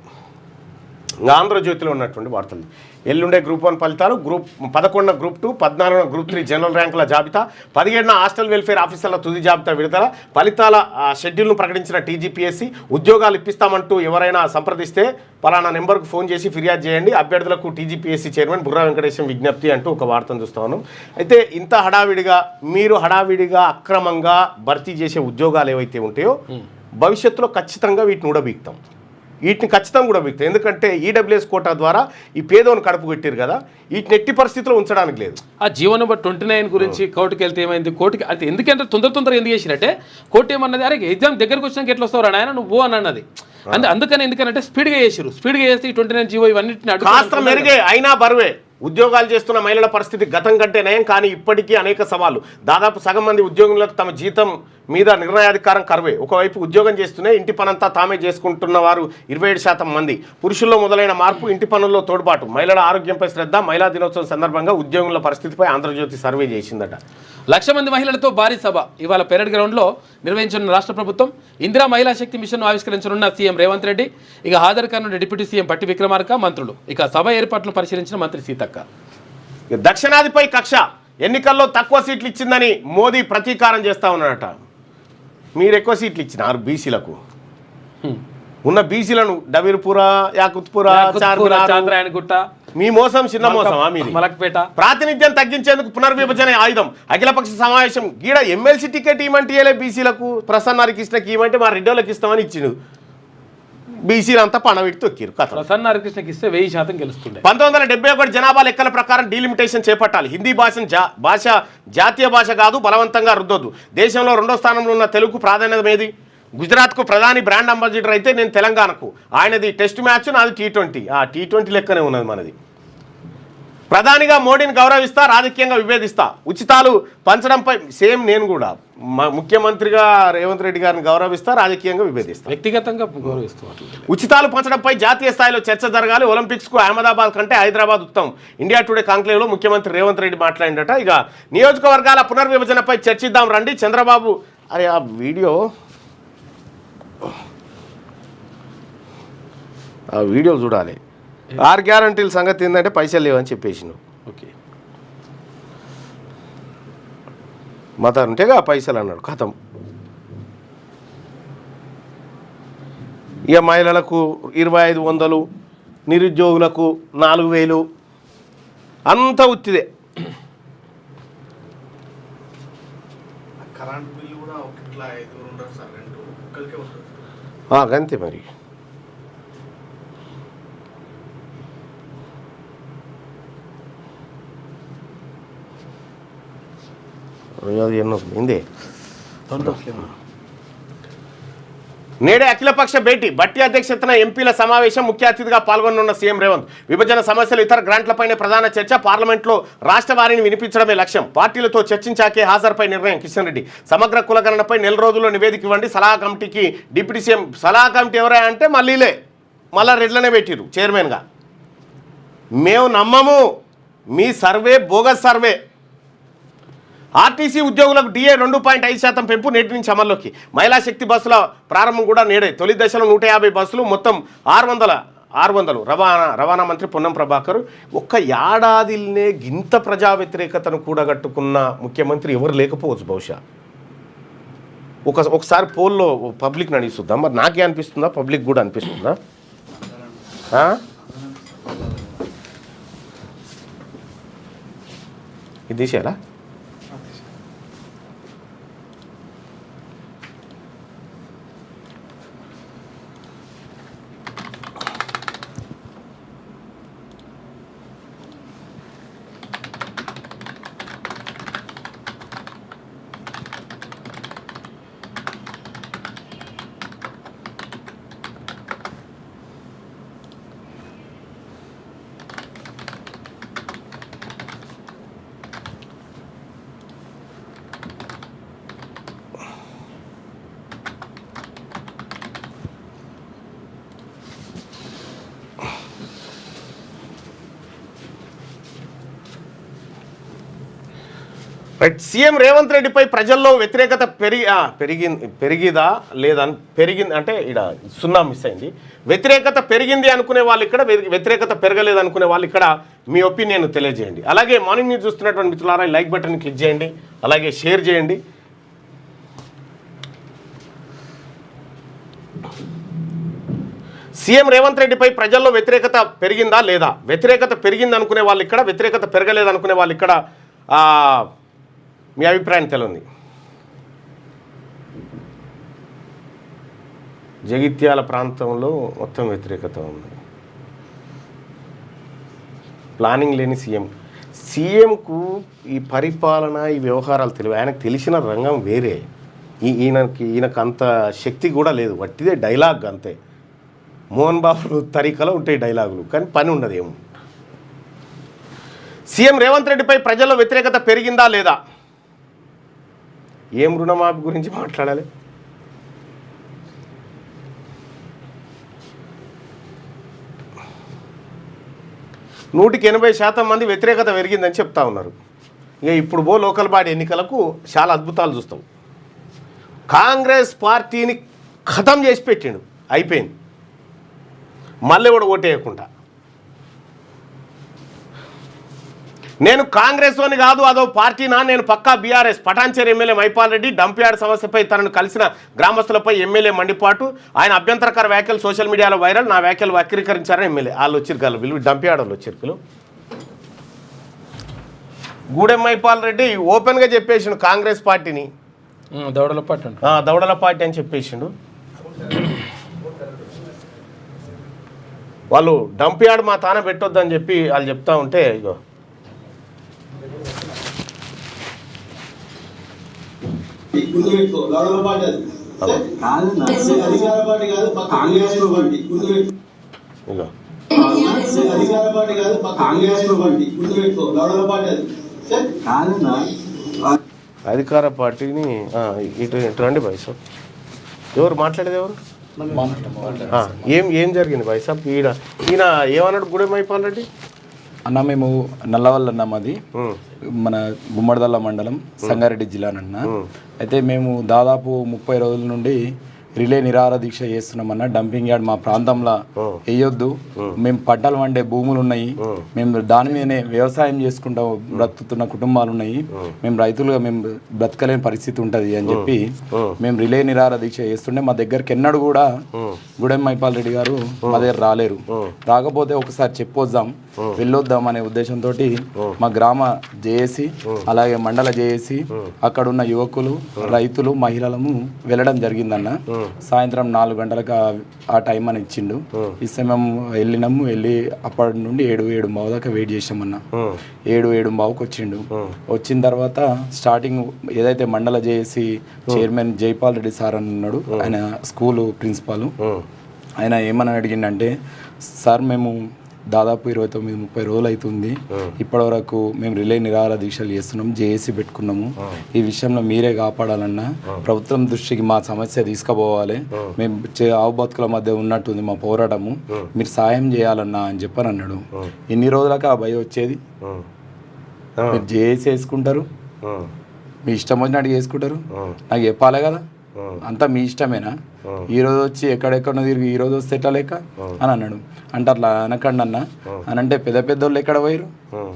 ఆంధ్రజ్యోతిలో ఉన్నటువంటి వార్తలు. ఎల్లుండే గ్రూప్ 1 ఫలితాలు, 11 గ్రూప్ 2, 14 గ్రూప్ 3 జనరల్ ర్యాంకుల జాబితా, 17 హాస్టల్ వెల్ఫేర్ ఆఫీసర్ల తుది జాబితా విడుదల, ఫలితాల షెడ్యూల్ను ప్రకటించిన టీజీపీఎస్సీ. ఉద్యోగాలు ఇప్పిస్తామంటూ ఎవరైనా సంప్రదిస్తే పలానా నెంబర్కు ఫోన్ చేసి ఫిర్యాదు చేయండి, అభ్యర్థులకు టీజీపీఎస్సీ చైర్మన్ బుర్రా వెంకటేశం విజ్ఞప్తి అంటూ ఒక వార్తను చూస్తా ఉన్నాం. అయితే ఇంత హడావిడిగా అక్రమంగా భర్తీ చేసే ఉద్యోగాలు ఏవైతే ఉంటాయో భవిష్యత్తులో ఖచ్చితంగా వీటిని ఊడబీక్తాం. ఎందుకంటే ఈడబ్ల్యూఎస్ కోటా ద్వారా ఈ పేదోని కడుపు పెట్టారు కదా, వీటిని ఎట్టి పరిస్థితిలో ఉంచడానికి లేదు. ఆ జీవో నెంబర్ 29 గురించి కోర్టుకి వెళ్తే ఏమైంది, కోర్టుకి అంటే ఎందుకంటే తొందర ఎందుకు చేసినట్టే కోర్టు ఏమన్నది, అరే ఎగ్జామ్ దగ్గరకు వచ్చినాక ఎట్లా వస్తావు ఆయన నువ్వు అని అన్నది. ఎందుకంటే స్పీడ్గా చేసి ఈ 29 జీవో ఇవన్నింటిని కాస్త మెరుగే అయినా బరువే. ఉద్యోగాలు చేస్తున్న మహిళల పరిస్థితి గతం కంటే నయం, కానీ ఇప్పటికీ అనేక సవాళ్లు. దాదాపు సగం మంది ఉద్యోగులకు తమ జీతం మీద నిర్ణయాధికారం కరువే. ఒకవైపు ఉద్యోగం చేస్తూనే ఇంటి పనంతా తామే చేసుకుంటున్న వారు 27% మంది. పురుషుల్లో మొదలైన మార్పు, ఇంటి పనుల్లో తోడ్పాటు, మహిళల ఆరోగ్యంపై శ్రద్ధ. మహిళా దినోత్సవం సందర్భంగా ఉద్యోగుల పరిస్థితిపై ఆంధ్రజ్యోతి సర్వే చేసిందట. 1,00,000 మంది మహిళలతో భారీ సభ ఇవాళ పెరేడ్ గ్రౌండ్లో నిర్వహించనున్న రాష్ట్ర ప్రభుత్వం. ఇందిరా మహిళా శక్తి మిషన్ ఆవిష్కరించనున్న సీఎం రేవంత్ రెడ్డి. ఇక హాజరు కానున్న డిప్యూటీ సీఎం పట్టి విక్రమార్క, మంత్రులు. ఇక సభ ఏర్పాట్లను పరిశీలించిన మంత్రి సీతక్క. దక్షిణాదిపై కక్ష, ఎన్నికల్లో తక్కువ సీట్లు ఇచ్చిందని మోదీ ప్రతీకారం చేస్తా ఉన్నాడట. మీరు ఎక్కువ సీట్లు ఇచ్చినారు బీసీలకు. ఉన్న బీసీలను డబీర్పుర, యాకుత్పుర, చాంద్రాయణగుట్ట మీ మోసం చిన్న మోసమా మీది? మలక్పేట. ప్రాతినిధ్యం తగ్గించేందుకు పునర్విభజన ఆయుధం, అఖిలపక్ష సమావేశం. గీడ ఎమ్మెల్సీ టికెట్ ఇవ్వమంటే ఇవ్వలే బీసీలకు, ప్రసన్న హరికృష్ణకి ఇవ్వమంటే మా రెడ్డోళ్ళకి ఇస్తామని ఇచ్చిండు. బీసీలు అంతా పణవిడి తొక్కిరు. ప్రసన్న హరికృష్ణకి ఇస్తే 1000% గెలుస్తుండే. 1971 జనాభా లెక్కల ప్రకారం డీలిమిటేషన్ చేపట్టాలి. హిందీ భాష జాతీయ భాష కాదు, బలవంతంగా రుద్దొద్దు. దేశంలో 2వ స్థానంలో ఉన్న తెలుగుకు ప్రాధాన్యత ఏది? గుజరాత్కు ప్రధాని బ్రాండ్ అంబాసిడర్ అయితే నేను తెలంగాణకు. ఆయనది టెస్ట్ మ్యాచ్, నాది T20. ఆ T20 లెక్కనే ఉన్నది మనది. ప్రధానిగా మోడీని గౌరవిస్తా, రాజకీయంగా విభేదిస్తా. ఉచితాలు పంచడంపై సేమ్ నేను కూడా ముఖ్యమంత్రిగా రేవంత్ రెడ్డి గారిని గౌరవిస్తా, రాజకీయంగా విభేదిస్తా. వ్యక్తిగతంగా గౌరవిస్తూ ఉచితాలు పంచడంపై జాతీయ స్థాయిలో చర్చ జరగాలి. ఒలింపిక్స్కు అహ్మదాబాద్ కంటే హైదరాబాద్ ఉత్తమం. ఇండియా టుడే కాంక్లేవ్లో ముఖ్యమంత్రి రేవంత్ రెడ్డి మాట్లాడిందట. ఇక నియోజకవర్గాల పునర్విభజనపై చర్చిద్దాం రండి. చంద్రబాబు అరే ఆ వీడియో చూడాలి. 6 గ్యారంటీల సంగతి ఏంటంటే పైసలు లేవని చెప్పేసి నువ్వు ఓకే మత ఉంటేగా పైసలు అన్నాడు కథం. ఇక మహిళలకు 2500, నిరుద్యోగులకు 4000 అంతా ఉత్తిదే. కరెంట్ బిల్లు కూడా ఒకట్లా 5 ఉండదు సార్, 2 ఒక్కరికే ఉంటుంది. అంతే మరి. అది ఎన్నో ఇందే. నేడే అఖిలపక్ష భేటీ. భట్టి అధ్యక్షతన ఎంపీల సమావేశం. ముఖ్య అతిథిగా పాల్గొనున్న సీఎం రేవంత్. విభజన సమస్యలు, ఇతర గ్రాంట్లపైనే ప్రధాన చర్చ. పార్లమెంట్లో రాష్ట్ర వారిని వినిపించడమే లక్ష్యం. పార్టీలతో చర్చించాకే హాజరుపై నిర్ణయం. కిషన్ రెడ్డి సమగ్ర కులగణనపై 4 రోజుల్లో నివేదిక ఇవ్వండి. సలహా కమిటీకి డిప్యూటీ సీఎం. సలహా కమిటీ ఎవరా అంటే మళ్ళా రెడ్లనే పెట్టిరు చైర్మన్గా. మేము నమ్మము, మీ సర్వే బోగస్ సర్వే. ఆర్టీసీ ఉద్యోగులకు డిఏ 2.5% పెంపు నేటి నుంచి అమల్లోకి. మహిళా శక్తి బస్సుల ప్రారంభం కూడా నేడే. తొలి దశలో 150 బస్సులు, మొత్తం 600. రవాణా మంత్రి పొన్నం ప్రభాకర్. ఒక్క ఏడాదిలోనే గింత ప్రజా వ్యతిరేకతను కూడగట్టుకున్న ముఖ్యమంత్రి ఎవరు లేకపోవచ్చు బహుశా. ఒకసారి పోల్లో పబ్లిక్ నడిస్తుందా? మరి నాకే అనిపిస్తుందా, పబ్లిక్ కూడా అనిపిస్తుందా? ఇది తీసేయాలా? రైట్. సీఎం రేవంత్ రెడ్డిపై ప్రజల్లో వ్యతిరేకత పెరిగిందా లేదా? పెరిగింది అంటే ఇక్కడ 0 మిస్ అయింది. వ్యతిరేకత పెరిగింది అనుకునే వాళ్ళు ఇక్కడ, వ్యతిరేకత పెరగలేదు అనుకునే వాళ్ళు ఇక్కడ మీ ఒపీనియన్ తెలియజేయండి. అలాగే మార్నింగ్ న్యూస్ చూస్తున్నటువంటి మిత్రులారా లైక్ బటన్ క్లిక్ చేయండి, అలాగే షేర్ చేయండి. సీఎం రేవంత్ రెడ్డిపై ప్రజల్లో వ్యతిరేకత పెరిగిందా లేదా? వ్యతిరేకత పెరిగింది అనుకునే వాళ్ళు ఇక్కడ, వ్యతిరేకత పెరగలేదు అనుకునే వాళ్ళు ఇక్కడ. మీ అభిప్రాయం తెలియంది. జగిత్యాల ప్రాంతంలో మొత్తం వ్యతిరేకత ఉంది. ప్లానింగ్ లేని సీఎంకు ఈ పరిపాలన, ఈ వ్యవహారాలు తెలివి. ఆయనకు తెలిసిన రంగం వేరే. ఈయనకు అంత శక్తి కూడా లేదు. వట్టిదే డైలాగ్ అంతే. మోహన్ బాబు తరీకలో ఉంటాయి డైలాగులు, కానీ పని ఉండదు ఏమో. సీఎం రేవంత్ రెడ్డిపై ప్రజల్లో వ్యతిరేకత పెరిగిందా లేదా? ఏం రుణమాఫీ గురించి మాట్లాడాలి? నూటికి 80% మంది వ్యతిరేకత పెరిగిందని చెప్తా ఉన్నారు. ఇక ఇప్పుడు లోకల్ బాడీ ఎన్నికలకు చాలా అద్భుతాలు చూస్తాం. కాంగ్రెస్ పార్టీని ఖతం చేసి పెట్టిండు, అయిపోయింది. మళ్ళీ కూడా ఓటేయకుండా. నేను కాంగ్రెస్ అని కాదు, అదో పార్టీనా, నేను పక్కా BRS. Patancheru MLA Mahipal Reddy dump yard సమస్యపై తనను కలిసిన గ్రామస్తులపై ఎమ్మెల్యే మండిపాటు. ఆయన అభ్యంతరకర వ్యాఖ్యలు సోషల్ మీడియాలో వైరల్. నా వ్యాఖ్యలు వక్రీకరించారని ఎమ్మెల్యే. వాళ్ళు వచ్చారు, వీళ్ళు డంప్యార్డ్ వాళ్ళు వచ్చారు. గూడెం మైపాల్ రెడ్డి ఓపెన్గా చెప్పేసిండు కాంగ్రెస్ పార్టీని దౌడల పార్టీ అని చెప్పేసిండు. వాళ్ళు డంప్యార్డ్ మా తాన పెట్టొద్దని చెప్పి వాళ్ళు చెప్తా ఉంటే ఇగో అధికార పార్టీని ఇటు రండి భాయ్ సాబ్. ఎవరు మాట్లాడేది ఎవరు? ఏం జరిగింది భాయ్ సాబ్? ఈయన ఏమన్నాడు గుడెమైపాల్ రెడ్డి? అన్న మేము నల్లవల్ల అన్న మాది మన గుమ్మడిదల్ల మండలం సంగారెడ్డి జిల్లానన్న. అయితే మేము దాదాపు 30 రోజుల నుండి రిలే నిరాహార దీక్ష చేస్తున్నామన్న. డంపింగ్ యార్డ్ మా ప్రాంతంలో వేయొద్దు, మేము పంటలు వండే భూములు ఉన్నాయి, మేము దాని మీదనే వ్యవసాయం చేసుకుంటూ బ్రతుకుతున్న కుటుంబాలు ఉన్నాయి, మేము రైతులుగా మేము బ్రతకలేని పరిస్థితి ఉంటుంది అని చెప్పి మేము రిలే నిరాహార దీక్ష చేస్తుండే. మా దగ్గరికి ఎన్నడూ కూడా గుడెం మైపాల్ రెడ్డి గారు మా దగ్గర రాలేరు. రాకపోతే ఒకసారి చెప్పొద్దాం, వెళ్ళొద్దాం అనే ఉద్దేశంతో మా గ్రామ జేఏసీ అలాగే మండల జేఏసీ అక్కడున్న యువకులు రైతులు మహిళలము వెళ్ళడం జరిగిందన్న. సాయంత్రం 4 గంటలకు ఆ టైం అని ఇచ్చిండు. ఇస్తే మేము వెళ్ళి అప్పటి నుండి 7:15 దాకా వెయిట్ చేసామన్న. 7:15కి వచ్చిండు. వచ్చిన తర్వాత స్టార్టింగ్ ఏదైతే మండల JAC chairman Jaipal Reddy sir అని ఉన్నాడు, ఆయన స్కూలు ప్రిన్సిపాల్, ఆయన ఏమని అడిగిండంటే, సార్ మేము దాదాపు 29-30 రోజులు అవుతుంది, ఇప్పటి వరకు మేము రిలే నిరాహార దీక్షలు చేస్తున్నాం, జేఏసీ పెట్టుకున్నాము, ఈ విషయంలో మీరే కాపాడాలన్నా, ప్రభుత్వం దృష్టికి మా సమస్య తీసుకుపోవాలి, మేము ఆవు బతుకుల మధ్య ఉన్నట్టుంది మా పోరాటము, మీరు సాయం చేయాలన్నా అని చెప్పని అన్నాడు. ఎన్ని రోజులకు ఆ భయం వచ్చేది? మీరు జేఏసీ వేసుకుంటారు, మీ ఇష్టం వచ్చినట్టు చేసుకుంటారు, నాకు చెప్పాలి కదా, అంతా మీ ఇష్టమేనా? ఈరోజు వచ్చి ఎక్కడెక్కడో తిరిగి ఈరోజు వస్తే ఎట్లా లెక్క అని అన్నాడు. అంటే అట్లా అనకండి అన్న అని అంటే పెద్దోళ్ళు ఎక్కడ పోయారు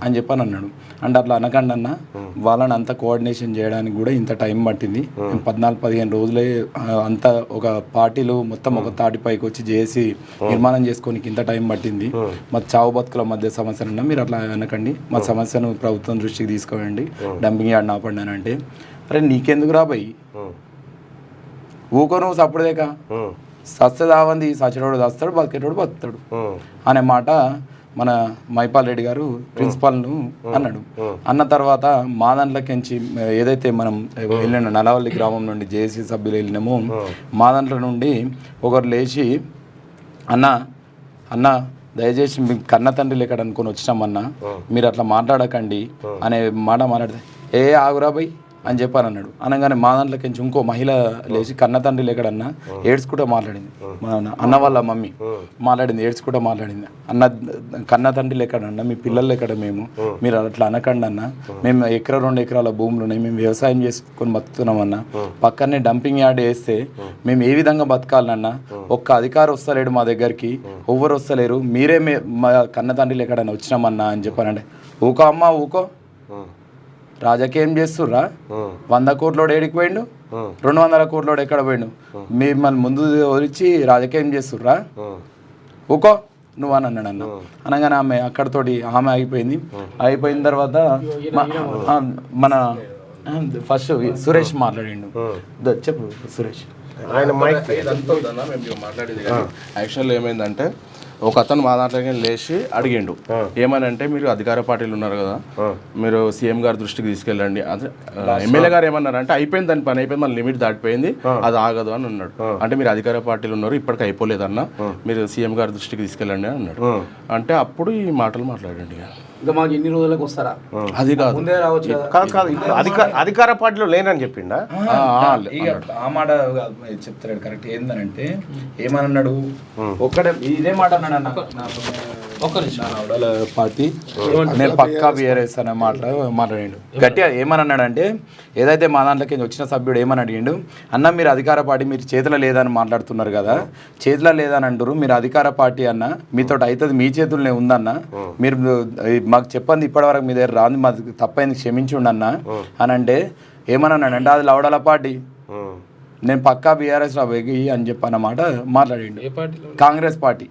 అని చెప్పని అన్నాడు. అంటే అట్లా అనకండి అన్న, వాళ్ళని అంతా కోఆర్డినేషన్ చేయడానికి కూడా ఇంత టైం పట్టింది, 14-15 రోజులే అంతా ఒక పార్టీలు మొత్తం ఒక తాటిపైకి వచ్చి చేసి నిర్మాణం చేసుకోనికి ఇంత టైం పట్టింది, మా చావు బతుకుల మధ్య సమస్యలన్నా మీరు అట్లా అనకండి, మా సమస్యను ప్రభుత్వం దృష్టికి తీసుకోండి, డంపింగ్ యార్డ్ ఆపండి అని అంటే, అరే నీకెందుకు రాబోయి, ఊకో నువ్వు సప్పుడుదేక, సస్తే దావంది, సచ్చడోడు దస్తాడు, బతికేటోడు బతుకుతాడు అనే మాట మన మైపాల్ రెడ్డి గారు ప్రిన్సిపాల్ను అన్నాడు. అన్న తర్వాత మా దాంట్లోకించి ఏదైతే మనం వెళ్ళిన నలవల్లి గ్రామం నుండి జేఏసీ సభ్యులు వెళ్ళినామో, మా దాంట్లో నుండి ఒకరు లేచి అన్న దయచేసి మీ కన్న తండ్రి ఎక్కడ అనుకొని వచ్చినామన్నా, మీరు అట్లా మాట్లాడకండి అనే మాట మాట్లాడితే ఆగురాబాయ్ అని చెప్పాను అన్నాడు. అనగానే మా దాంట్లోకి ఇంకో మహిళ లేచి కన్న తండ్రి ఎక్కడన్నా ఏడ్చుకుంటూ మాట్లాడింది, అన్న వాళ్ళ మమ్మీ మాట్లాడింది, ఏడ్చుకుంటూ మాట్లాడింది, అన్న కన్న తండ్రి ఎక్కడన్నా, మీ పిల్లలు ఎక్కడ, మీరు అట్లా అనకండి అన్న, మేము 1-2 ఎకరాల భూములు ఉన్నాయి, మేము వ్యవసాయం చేసుకొని బతుకుతున్నామన్నా, పక్కనే డంపింగ్ యార్డ్ వేస్తే మేము ఏ విధంగా బతకాలన్నా, ఒక్క అధికారి వస్తలేడు మా దగ్గరికి, ఎవ్వరు వస్తలేరు, మీరే మా కన్న తండ్రి ఎక్కడన్నా వచ్చినామన్నా అని చెప్పానంటే, ఊకో అమ్మ ఊకో, రాజకీయం చేస్తుర్రా, 100 కోట్లోడు ఏడికి పోయిండు, 200 కోట్లోడు ఎక్కడ పోయిండు, మిమ్మల్ని ముందు వదిలిచి రాజకీయం చేస్తుర్రా, ఊకో నువ్వు అని అన్నాడు అన్న. అనగానే ఆమె అక్కడతోటి ఆమె అయిపోయిన తర్వాత మన ఫస్ట్ సురేష్ మాట్లాడిండు. చెప్పు సురేష్. ఆయన మాట్లాడేది యాక్చువల్ ఏమైందంటే, ఒక అతను మా దాంట్లోకి లేచి అడిగిండు, ఏమని అంటే, మీరు అధికార పార్టీలు ఉన్నారు కదా, మీరు సీఎం గారి దృష్టికి తీసుకెళ్ళండి. అదే ఎమ్మెల్యే గారు ఏమన్నారంటే, అయిపోయింది దాని పని అయిపోయింది, మన లిమిట్ దాటిపోయింది, అది ఆగదు అని అన్నాడు. అంటే మీరు అధికార పార్టీలు ఉన్నారు, ఇప్పటికి అయిపోలేదన్న, మీరు సీఎం గారి దృష్టికి తీసుకెళ్ళండి అని అన్నాడు. అంటే అప్పుడు ఈ మాటలు మాట్లాడండి. ఇంకా మాకు ఎన్ని రోజులకు వస్తారా? అది కాదు, అధికార పార్టీలో లేనని చెప్పిండా? ఆ మాట చెప్తాడు కరెక్ట్. ఏందనంటే ఏమన్నాడు, ఒక్కడే ఇదే మాట అన్నాడు అన్న, పార్టీ నేను పక్కా బీఆర్ఎస్ అనే మాట్లాడిండు గట్టిగా. ఏమన్నాడంటే, ఏదైతే మా దాంట్లోకి వచ్చిన సభ్యుడు ఏమని అడిగిండు, అన్న మీరు అధికార పార్టీ, మీరు చేతిలో లేదని మాట్లాడుతున్నారు కదా, చేతిలో లేదని అంటారు, మీరు అధికార పార్టీ అన్న, మీతో అవుతుంది, మీ చేతుల్లోనే ఉందన్న, మీరు మాకు చెప్పండి, ఇప్పటివరకు మీ దగ్గర రాంది, మాకు తప్పైంది క్షమించుండి అన్న అని అంటే, ఏమన్నాడంటే, అది లవడాల పార్టీ, నేను పక్కా బీఆర్ఎస్ రాబోయి అని చెప్పన్నమాట మాట్లాడిండు. కాంగ్రెస్ పార్టీ,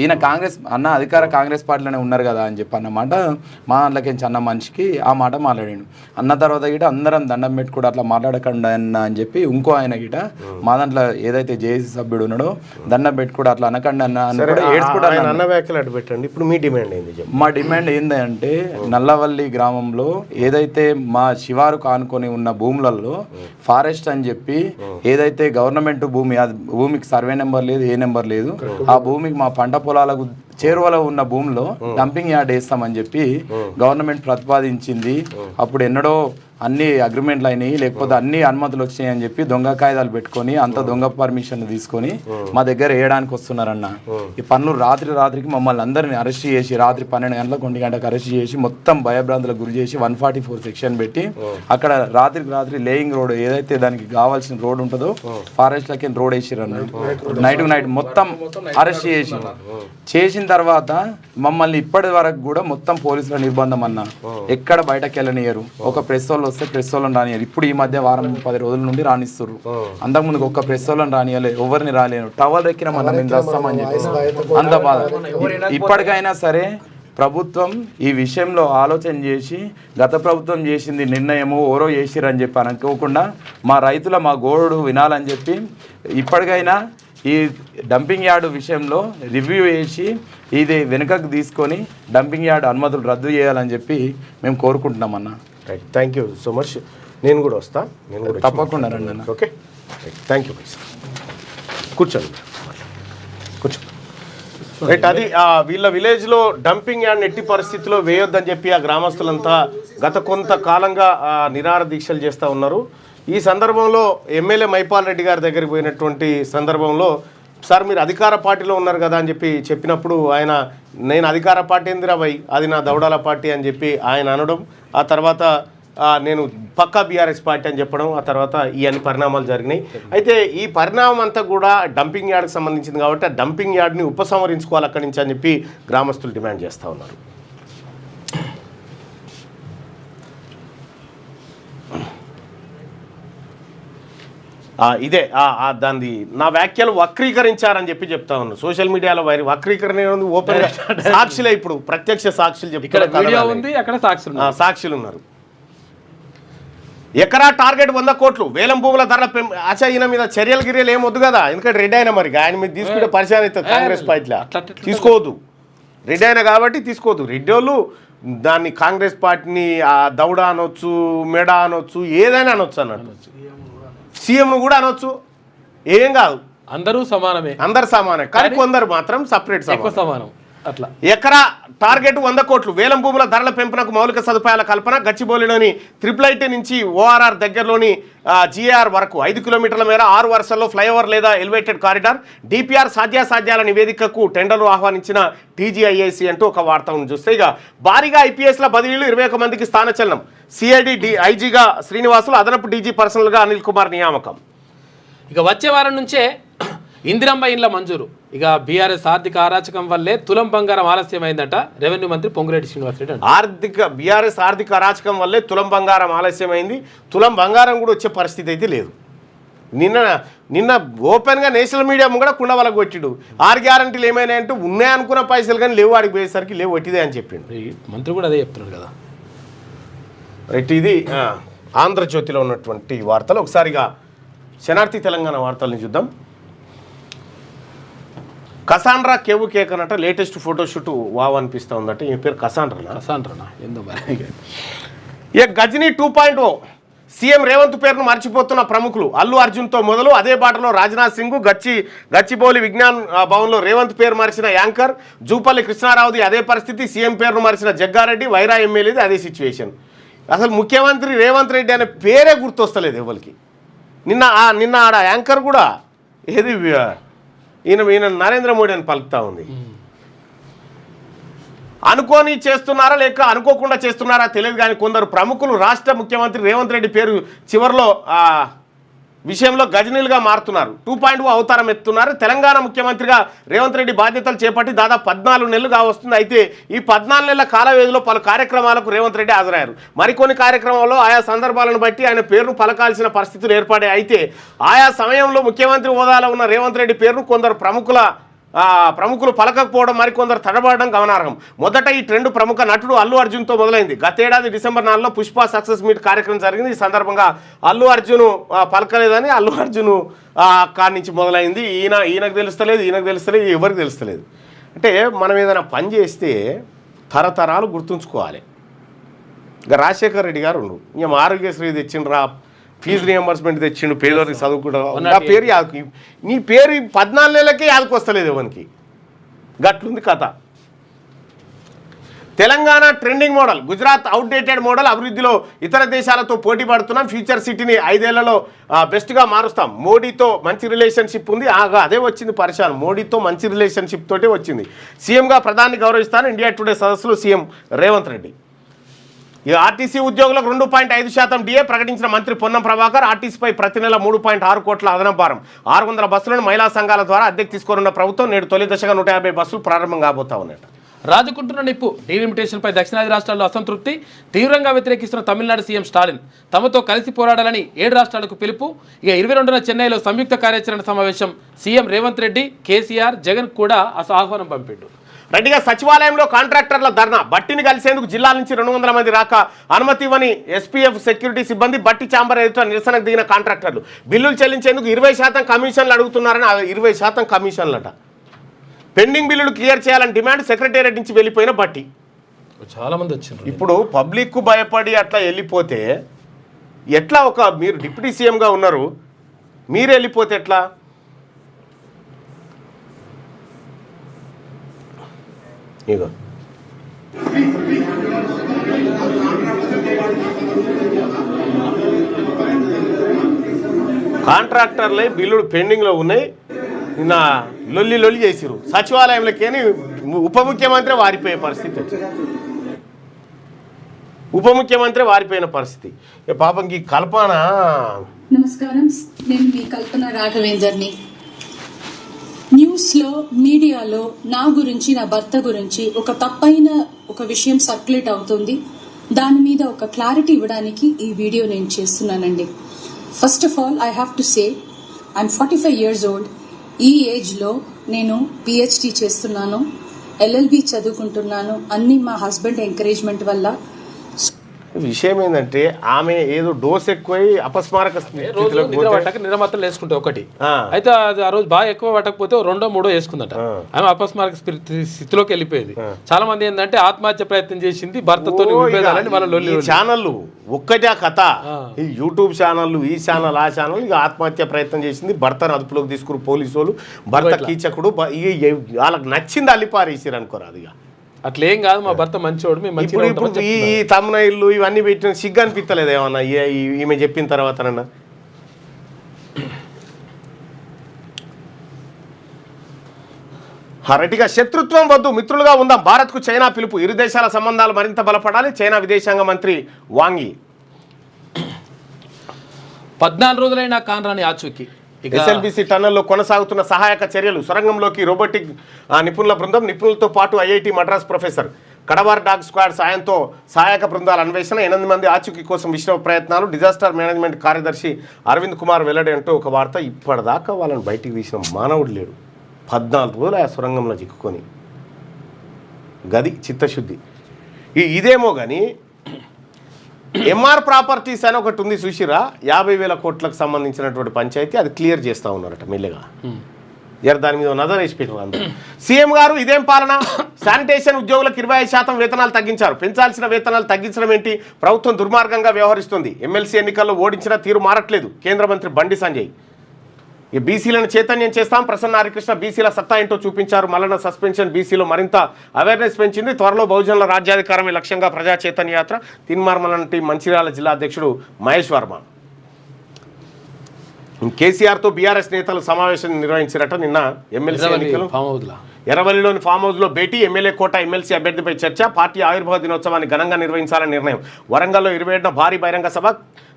ఈయన కాంగ్రెస్ అన్న అధికార కాంగ్రెస్ పార్టీలోనే ఉన్నారు కదా అని చెప్పి అన్నమాట. మా దాంట్లోకి అన్న మనిషికి ఆ మాట మాట్లాడాడు. అన్న తర్వాత గిట అందరం దండం పెట్టుకుంటూ అట్లా మాట్లాడకండి అన్న అని చెప్పి ఇంకో ఆయన గిట మా దాంట్లో ఏదైతే జేఏసీ సభ్యుడు ఉన్నాడో దండం పెట్టుకుంటూ అట్లా అనకండి అన్న అన్న వ్యాఖ్యలు అటు పెట్టండి. ఇప్పుడు మీ డిమాండ్ ఏంది? మా డిమాండ్ ఏంటంటే, నల్లవల్లి గ్రామంలో ఏదైతే మా శివారు కానుకొని ఉన్న భూములలో ఫారెస్ట్ అని చెప్పి ఏదైతే గవర్నమెంట్ భూమి, భూమికి సర్వే నెంబర్ లేదు, ఏ నెంబర్ లేదు, ఆ భూమికి మా పంట పొలాలకు చేరువలో ఉన్న భూమిలో డంపింగ్ యార్డ్ వేస్తామని చెప్పి గవర్నమెంట్ ప్రతిపాదించింది. అప్పుడు ఎన్నడో అన్ని అగ్రిమెంట్లు అయినాయి, లేకపోతే అన్ని అనుమతులు వచ్చినాయి అని చెప్పి దొంగ కాయిదాలు పెట్టుకొని అంత దొంగ పర్మిషన్లు తీసుకొని మా దగ్గర వేయడానికి వస్తున్నారన్న. ఈ పనులు రాత్రికి మమ్మల్ని అందరిని అరెస్ట్ చేసి రాత్రి 12 గంటలకు 1 గంటకు అరెస్ట్ చేసి మొత్తం భయభ్రాంతులకు గురి చేసి 144 సెక్షన్ పెట్టి అక్కడ రాత్రి లేయింగ్ రోడ్ ఏదైతే దానికి కావాల్సిన రోడ్ ఉంటుందో ఫారెస్ట్ లకి రోడ్ వేసిర్రు అన్న. నైట్ మొత్తం అరెస్ట్ చేసిన తర్వాత మమ్మల్ని ఇప్పటి వరకు కూడా మొత్తం పోలీసుల నిర్బంధం అన్న. ఎక్కడ బయటకు వెళ్ళనియరు. ఒక ప్రెస్ వాళ్ళు వస్తే ప్రెస్ వాళ్ళని రానియరు. ఇప్పుడు ఈ మధ్య వారం 10 రోజుల నుండి రానిస్తారు. అంతకుముందు ఒక్క ప్రెస్ వాళ్ళని రానియలేదు, ఎవరిని రాలేను. టవల్ ఎక్కిన మనం మేము చేస్తామని చెప్పి అంత బాధ. ఇప్పటికైనా సరే ప్రభుత్వం ఈ విషయంలో ఆలోచన చేసి గత ప్రభుత్వం చేసింది నిర్ణయము ఓరో చేసిరని చెప్పి అనుకోకుండా మా రైతుల మా గోడు వినాలని చెప్పి ఇప్పటికైనా ఈ డంపింగ్ యార్డు విషయంలో రివ్యూ చేసి ఇది వెనుకకు తీసుకొని డంపింగ్ యార్డు అనుమతులు రద్దు చేయాలని చెప్పి మేము కోరుకుంటున్నాం అన్న. Right, thank you so much. నేను కూడా వస్తా, నేను కూడా తప్పకుండా రండి అన్న. Okay, thank you. కూర్చోండి, కూర్చో. రైట్, అది వీళ్ళ విలేజ్లో డంపింగ్ యార్డ్ ఎట్టి పరిస్థితిలో వేయొద్దని చెప్పి ఆ గ్రామస్తులంతా గత కొంతకాలంగా నిరాహార దీక్షలు చేస్తూ ఉన్నారు. ఈ సందర్భంలో ఎమ్మెల్యే మైపాల్ రెడ్డి గారి దగ్గరికి పోయినటువంటి సందర్భంలో సార్ మీరు అధికార పార్టీలో ఉన్నారు కదా అని చెప్పి చెప్పినప్పుడు ఆయన నేను అధికార పార్టీ ఏందిరా భయ్, అది నా దౌడాల పార్టీ అని చెప్పి ఆయన అనడం, ఆ తర్వాత నేను పక్కా బీఆర్ఎస్ పార్టీ అని చెప్పడం, ఆ తర్వాత ఈ అన్ని పరిణామాలు జరిగినాయి. అయితే ఈ పరిణామం అంతా కూడా డంపింగ్ యార్డ్కి సంబంధించింది కాబట్టి ఆ డంపింగ్ యార్డ్ని ఉపసంహరించుకోవాలి అక్కడి నుంచి అని చెప్పి గ్రామస్తులు డిమాండ్ చేస్తూ ఉన్నారు. ఇదే దాన్ని నా వ్యాఖ్యలు వక్రీకరించారని చెప్పి చెప్తా ఉన్నాను. సోషల్ మీడియాలో వక్రీకరణ ఓపెన్ సాక్షులే, ఇప్పుడు ప్రత్యక్ష సాక్షులు చెప్తారు, సాక్షులు ఉన్నారు. ఎకరా టార్గెట్ 100 కోట్లు, వేలం భూముల ధరల ఈయన మీద చర్యలు గిర్యలు ఏమొద్దు కదా, ఎందుకంటే రెడ్డి అయినా మరి ఆయన మీద తీసుకుంటే పరిచయం అవుతుంది. కాంగ్రెస్ పార్టీలో తీసుకోవద్దు, రెడ్డి అయినా కాబట్టి తీసుకోవద్దు. రెడ్డి వాళ్ళు దాన్ని కాంగ్రెస్ పార్టీని దౌడ అనొచ్చు, మెడ అనొచ్చు, ఏదైనా అనొచ్చు అన్నట్టు, సీఎంను కూడా అనొచ్చు, ఏం కాదు, అందరూ సమానమే, అందరు సమానమే, కానీ కొందరు మాత్రం సపరేట్ సమానం. అట్లా ఎకరా టార్గెట్ 100 కోట్లు, వేలం భూముల ధరల పెంపునకు మౌలిక సదుపాయాల కల్పన, గచ్చిబౌలిలోని ట్రిపుల్ నుంచి ఓఆర్ఆర్ దగ్గరలోని జిఆర్ వరకు 5 కిలోమీటర్ల మేర 6 వరుసల్లో ఫ్లైఓవర్ లేదా ఎలివేటెడ్ కారిడార్, డిపిఆర్ సాధ్యాసాధ్యాల నివేదికకు టెండర్లు ఆహ్వానించిన టీజీఐఐసి అంటూ ఒక వార్త ఉంది. చూస్తే ఇక భారీగా ఐపీఎస్ల బదిలీలు, 21 మందికి స్థానచలనం, సిఐడి ఐజీగా శ్రీనివాసులు, అదనపు డీజీ పర్సనల్గా అనిల్ కుమార్ నియామకం. ఇక వచ్చే వారం నుంచే ఇందిరమ్మ ఇండ్ల మంజూరు. ఇక బీఆర్ఎస్ ఆర్థిక అరాచకం వల్లే తులం బంగారం ఆలస్యమైందట రెవెన్యూ మంత్రి పొంగులేటి శ్రీనివాసరెడ్డి. బీఆర్ఎస్ ఆర్థిక అరాచకం వల్లే తులం బంగారం ఆలస్యమైంది. తులం బంగారం కూడా వచ్చే పరిస్థితి అయితే లేదు. నిన్న ఓపెన్గా నేషనల్ మీడియా కూడా కుండ వాళ్ళకు కొట్టిడు. 6 గ్యారంటీలు ఏమైనా అంటే ఉన్నాయనుకున్న పైసలు కానీ లేవు, వాడికి పోయేసరికి లేవు, వట్టిదే అని చెప్పిండు. మంత్రి కూడా అదే చెప్తున్నాడు కదా. రైట్, ఇది ఆంధ్రజ్యోతిలో ఉన్నటువంటి వార్తలు. ఒకసారిగా శనార్థి తెలంగాణ వార్తల్ని చూద్దాం. కసాండ్రా కేవు కేక్ అన్నట్టు లేటెస్ట్ ఫోటోషూట్ వావ్ అనిపిస్తూ ఉందట. ఈ పేరు కసాండ్రానా ఏందో మరి. ఇక గజనీ 2.0 సీఎం రేవంత్ పేరును మర్చిపోతున్న ప్రముఖులు. అల్లు అర్జున్తో మొదలు అదే బాటలో రాజ్నాథ్ సింగ్, గచ్చిబౌలి విజ్ఞాన్ భవన్లో రేవంత్ పేరు మరిచిన యాంకర్, జూపల్లి కృష్ణారావుది అదే పరిస్థితి, సీఎం పేరును మరిచిన జగ్గారెడ్డి, వైరా ఎమ్మెల్యేది అదే సిచ్యువేషన్. అసలు ముఖ్యమంత్రి రేవంత్ రెడ్డి అనే పేరే గుర్తొస్తలేదు ఎవరికి. నిన్న ఆడ యాంకర్ కూడా ఏది ఈయన నరేంద్ర మోడీ అని పలుకుతా ఉంది. అనుకోని చేస్తున్నారా లేక అనుకోకుండా చేస్తున్నారా తెలియదు, కానీ కొందరు ప్రముఖులు రాష్ట్ర ముఖ్యమంత్రి రేవంత్ రెడ్డి పేరు చివరిలో విషయంలో గజనీలుగా మారుతున్నారు. 2.0 అవతారం ఎత్తున్నారు. తెలంగాణ ముఖ్యమంత్రిగా రేవంత్ రెడ్డి బాధ్యతలు చేపట్టి దాదాపు 14 నెలలుగా వస్తుంది. అయితే ఈ 14 నెలల కాల వ్యవధిలో పలు కార్యక్రమాలకు రేవంత్ రెడ్డి హాజరయ్యారు. మరికొన్ని కార్యక్రమాల్లో ఆయా సందర్భాలను బట్టి ఆయన పేరును పలకాల్సిన పరిస్థితులు ఏర్పడాయి. అయితే ఆయా సమయంలో ముఖ్యమంత్రి హోదాలో ఉన్న రేవంత్ రెడ్డి పేరును కొందరు ప్రముఖులు పలకకపోవడం, మరికొందరు తడబడడం గమనార్హం. మొదట ఈ ట్రెండ్ ప్రముఖ నటుడు అల్లు అర్జున్తో మొదలైంది. గతేడాది డిసెంబర్ 4లో పుష్ప సక్సెస్ మీట్ కార్యక్రమం జరిగింది. ఈ సందర్భంగా అల్లు అర్జున్ పలకలేదని అల్లు అర్జున్ కాడి నుంచి మొదలైంది. ఈయనకు తెలుస్తలేదు, ఎవరికి తెలుస్తలేదు. అంటే మనం ఏదైనా పని చేస్తే తరతరాలు గుర్తుంచుకోవాలి. ఇక రాజశేఖర్ రెడ్డి గారు ఇంక ఆరోగ్యశ్రీ తెచ్చిండ్రా, ఫీజు రియంబర్స్మెంట్ తెచ్చిండు, పేదోరికి చదువుకుంటా పేరు యాదకు, నీ పేరు 14 నెలలకే యాదకు వస్తలేదు ఎవరికి. గట్లుంది కథ. Telangana trending model, Gujarat outdated model. అభివృద్ధిలో ఇతర దేశాలతో పోటీ పడుతున్నాం. ఫ్యూచర్ సిటీని 5 ఏళ్లలో బెస్ట్గా మారుస్తాం. మోడీతో మంచి రిలేషన్షిప్ ఉంది. అదే వచ్చింది పరిశాన్. మోడీతో మంచి రిలేషన్షిప్ తోటే వచ్చింది. సీఎంగా ప్రధాని గౌరవిస్తాను. ఇండియా టుడే సదస్సులో సీఎం రేవంత్ రెడ్డి. ఇక ఆర్టీసీ ఉద్యోగులకు 2.5% డిఏ ప్రకటించిన మంత్రి పొన్నం ప్రభాకర్. ఆర్టీసీపై ప్రతి నెల 3.6 కోట్ల అదనపు భారం. 600 బస్సులను మహిళా సంఘాల ద్వారా అద్దెకు తీసుకోనున్న ప్రభుత్వం. నేడు తొలి దశగా 150 బస్సులు ప్రారంభం కాబోతా ఉన్నాయట. రాజుకుంటున్న నిప్పు. డీలిమిటేషన్పై దక్షిణాది రాష్ట్రాల్లో అసంతృప్తి. తీవ్రంగా వ్యతిరేకిస్తున్న తమిళనాడు సీఎం స్టాలిన్. తమతో కలిసి పోరాడాలని 7 రాష్ట్రాలకు పిలుపు. ఇక 22న చెన్నైలో సంయుక్త కార్యాచరణ సమావేశం. సీఎం రేవంత్ రెడ్డి, కేసీఆర్, జగన్ కూడా ఆహ్వానం పంపిండు. రెడ్డిగా సచివాలయంలో కాంట్రాక్టర్ల ధర్నా. బట్టిని కలిసేందుకు జిల్లాల నుంచి 200 మంది రాక అనుమతి ఇవ్వని ఎస్పీఎఫ్ సెక్యూరిటీ సిబ్బంది. బట్టి ఛాంబర్ ఎదుట నిరసనకు దిగిన కాంట్రాక్టర్లు. బిల్లులు చెల్లించేందుకు 20% కమిషన్లు అడుగుతున్నారని. 20% కమిషన్లట. పెండింగ్ బిల్లులు క్లియర్ చేయాలని డిమాండ్. సెక్రటేరియట్ నుంచి వెళ్ళిపోయిన బట్టి. చాలా మంది వచ్చిండ్రు. ఇప్పుడు పబ్లిక్కు భయపడి అట్లా వెళ్ళిపోతే ఎట్లా? మీరు డిప్యూటీ సీఎంగా ఉన్నారు, మీరు వెళ్ళిపోతే ఎట్లా? ఇగో కాంట్రాక్టర్లే బిల్లులు పెండింగ్లో ఉన్నాయి. నిన్న లొల్లి చేసిరు సచివాలయంలోకి. ఉప ముఖ్యమంత్రి వారిపోయే పరిస్థితి వచ్చింది. ఉప ముఖ్యమంత్రి వారిపోయిన పరిస్థితి. పాపంకి కల్పన. నమస్కారం, నేను మీ కల్పన రాఘవేందర్ని. న్యూస్లో, మీడియాలో నా గురించి, నా భర్త గురించి తప్పైన విషయం సర్క్యులేట్ అవుతుంది. దాని మీద క్లారిటీ ఇవ్వడానికి ఈ వీడియో నేను చేస్తున్నానండి. First of all I have to say I'm 45 years old. ఈ ఏజ్లో నేను పిహెచ్డి చేస్తున్నాను, ఎల్ఎల్బి చదువుకుంటున్నాను. అన్నీ మా హస్బెండ్ ఎంకరేజ్మెంట్ వల్ల. విషయం ఏంటంటే ఆమె ఏదో డోస్ ఎక్కువై అపస్మారక నిద్ర మాత్రం వేసుకుంటే ఒకటి. అయితే ఆ రోజు బాగా ఎక్కువ పట్టకపోతే 2ో 3ో వేసుకుందట. ఆమె అపస్మారక స్థితిలోకి వెళ్ళిపోయింది. చాలా మంది ఏంటంటే ఆత్మహత్య ప్రయత్నం చేసింది భర్తతో. ఛానళ్ళు ఒక్కటే ఆ కథ. ఈ యూట్యూబ్ ఛానళ్ళు, ఈ ఛానల్, ఆ ఛానల్. ఇక ఆత్మహత్య ప్రయత్నం చేసింది. భర్తను అదుపులోకి తీసుకురు పోలీసు వాళ్ళు. భర్త కీచకుడు. వాళ్ళకి నచ్చింది అల్లిపారేసారు అనుకోరాదు. ఇక అట్లేం కాదు, మా భర్త మంచివాడు, మేము మంచిగా ఇప్పుడు ఈ తమ్ముళ్ళు ఇవన్నీ పెట్టిన సిగ్గు అనిపించలేదు ఏమన్నా ఈమె చెప్పిన తర్వాతనన్నా? రెడ్డిగా శత్రుత్వం వద్దు, మిత్రులుగా ఉందాం. భారత్కు చైనా పిలుపు. ఇరు దేశాల సంబంధాలు మరింత బలపడాలి. చైనా విదేశాంగ మంత్రి వాంగి. 14 రోజులైనా కాన్రాని ఆచూకీ. ఎస్ఎల్బీసీ టన్నల్లో కొనసాగుతున్న సహాయక చర్యలు. సొరంగంలోకి రోబోటిక్ నిపుణుల బృందం. నిపుణులతో పాటు IIT Madras professor. Cadaver dog squad సాయంతో సహాయక బృందాల అన్వేషణ. 8 మంది ఆచూకీ కోసం విశ్వ ప్రయత్నాలు. డిజాస్టర్ మేనేజ్మెంట్ కార్యదర్శి అరవింద్ కుమార్ వెల్లడి అంటూ ఒక వార్త. ఇప్పటిదాకా వాళ్ళని బయటికి తీసిన మానవుడు లేడు. 14 రోజులు ఆ సొరంగంలో చిక్కుకొని. గది చిత్తశుద్ధి. ఇదేమో కానీ ఎంఆర్ ప్రాపర్టీస్ అని ఒకటి ఉంది చూసిరా, 50,000 కోట్లకు సంబంధించినటువంటి పంచాయతీ. అది క్లియర్ చేస్తూ ఉన్నారట మెల్లగా. దాని మీద నజర్ వేసి పెట్టారు అందరూ. సీఎం గారు ఇదేం పాలన? శానిటేషన్ ఉద్యోగులకు 25% వేతనాలు తగ్గించారు. పెంచాల్సిన వేతనాలు తగ్గించడం ఏంటి? ప్రభుత్వం దుర్మార్గంగా వ్యవహరిస్తుంది. ఎమ్మెల్సీ ఎన్నికల్లో ఓడించిన తీరు మారట్లేదు. కేంద్ర మంత్రి బండి సంజయ్. ఈ బీసీలను చైతన్యం చేస్తాం. ప్రసన్న హరికృష్ణ బీసీల సత్తా ఏంటో చూపించారు. మల్లన్న సస్పెన్షన్ బీసీలో మరింత అవేర్నెస్ పెంచింది. త్వరలో బహుజనుల రాజ్యాధికారమే లక్ష్యంగా ప్రజా చైతన్య యాత్ర. తిన్మార్మలంటి మంచిర్యాల జిల్లా అధ్యక్షుడు మహేష్ వర్మ. కేసీఆర్తో బీఆర్ఎస్ నేతలు సమావేశం నిర్వహించారట నిన్న. ఎమ్మెల్సీ ఎన్నికలు ఎర్రవల్లిలోని ఫామ్ హౌస్లో భేటీ. ఎమ్మెల్యే కోట ఎమ్మెల్సీ అభ్యర్థిపై చర్చ. పార్టీ ఆవిర్భావ దినోత్సవాన్ని ఘనంగా నిర్వహించాలని నిర్ణయం. వరంగల్లో 27న భారీ బహిరంగ సభ.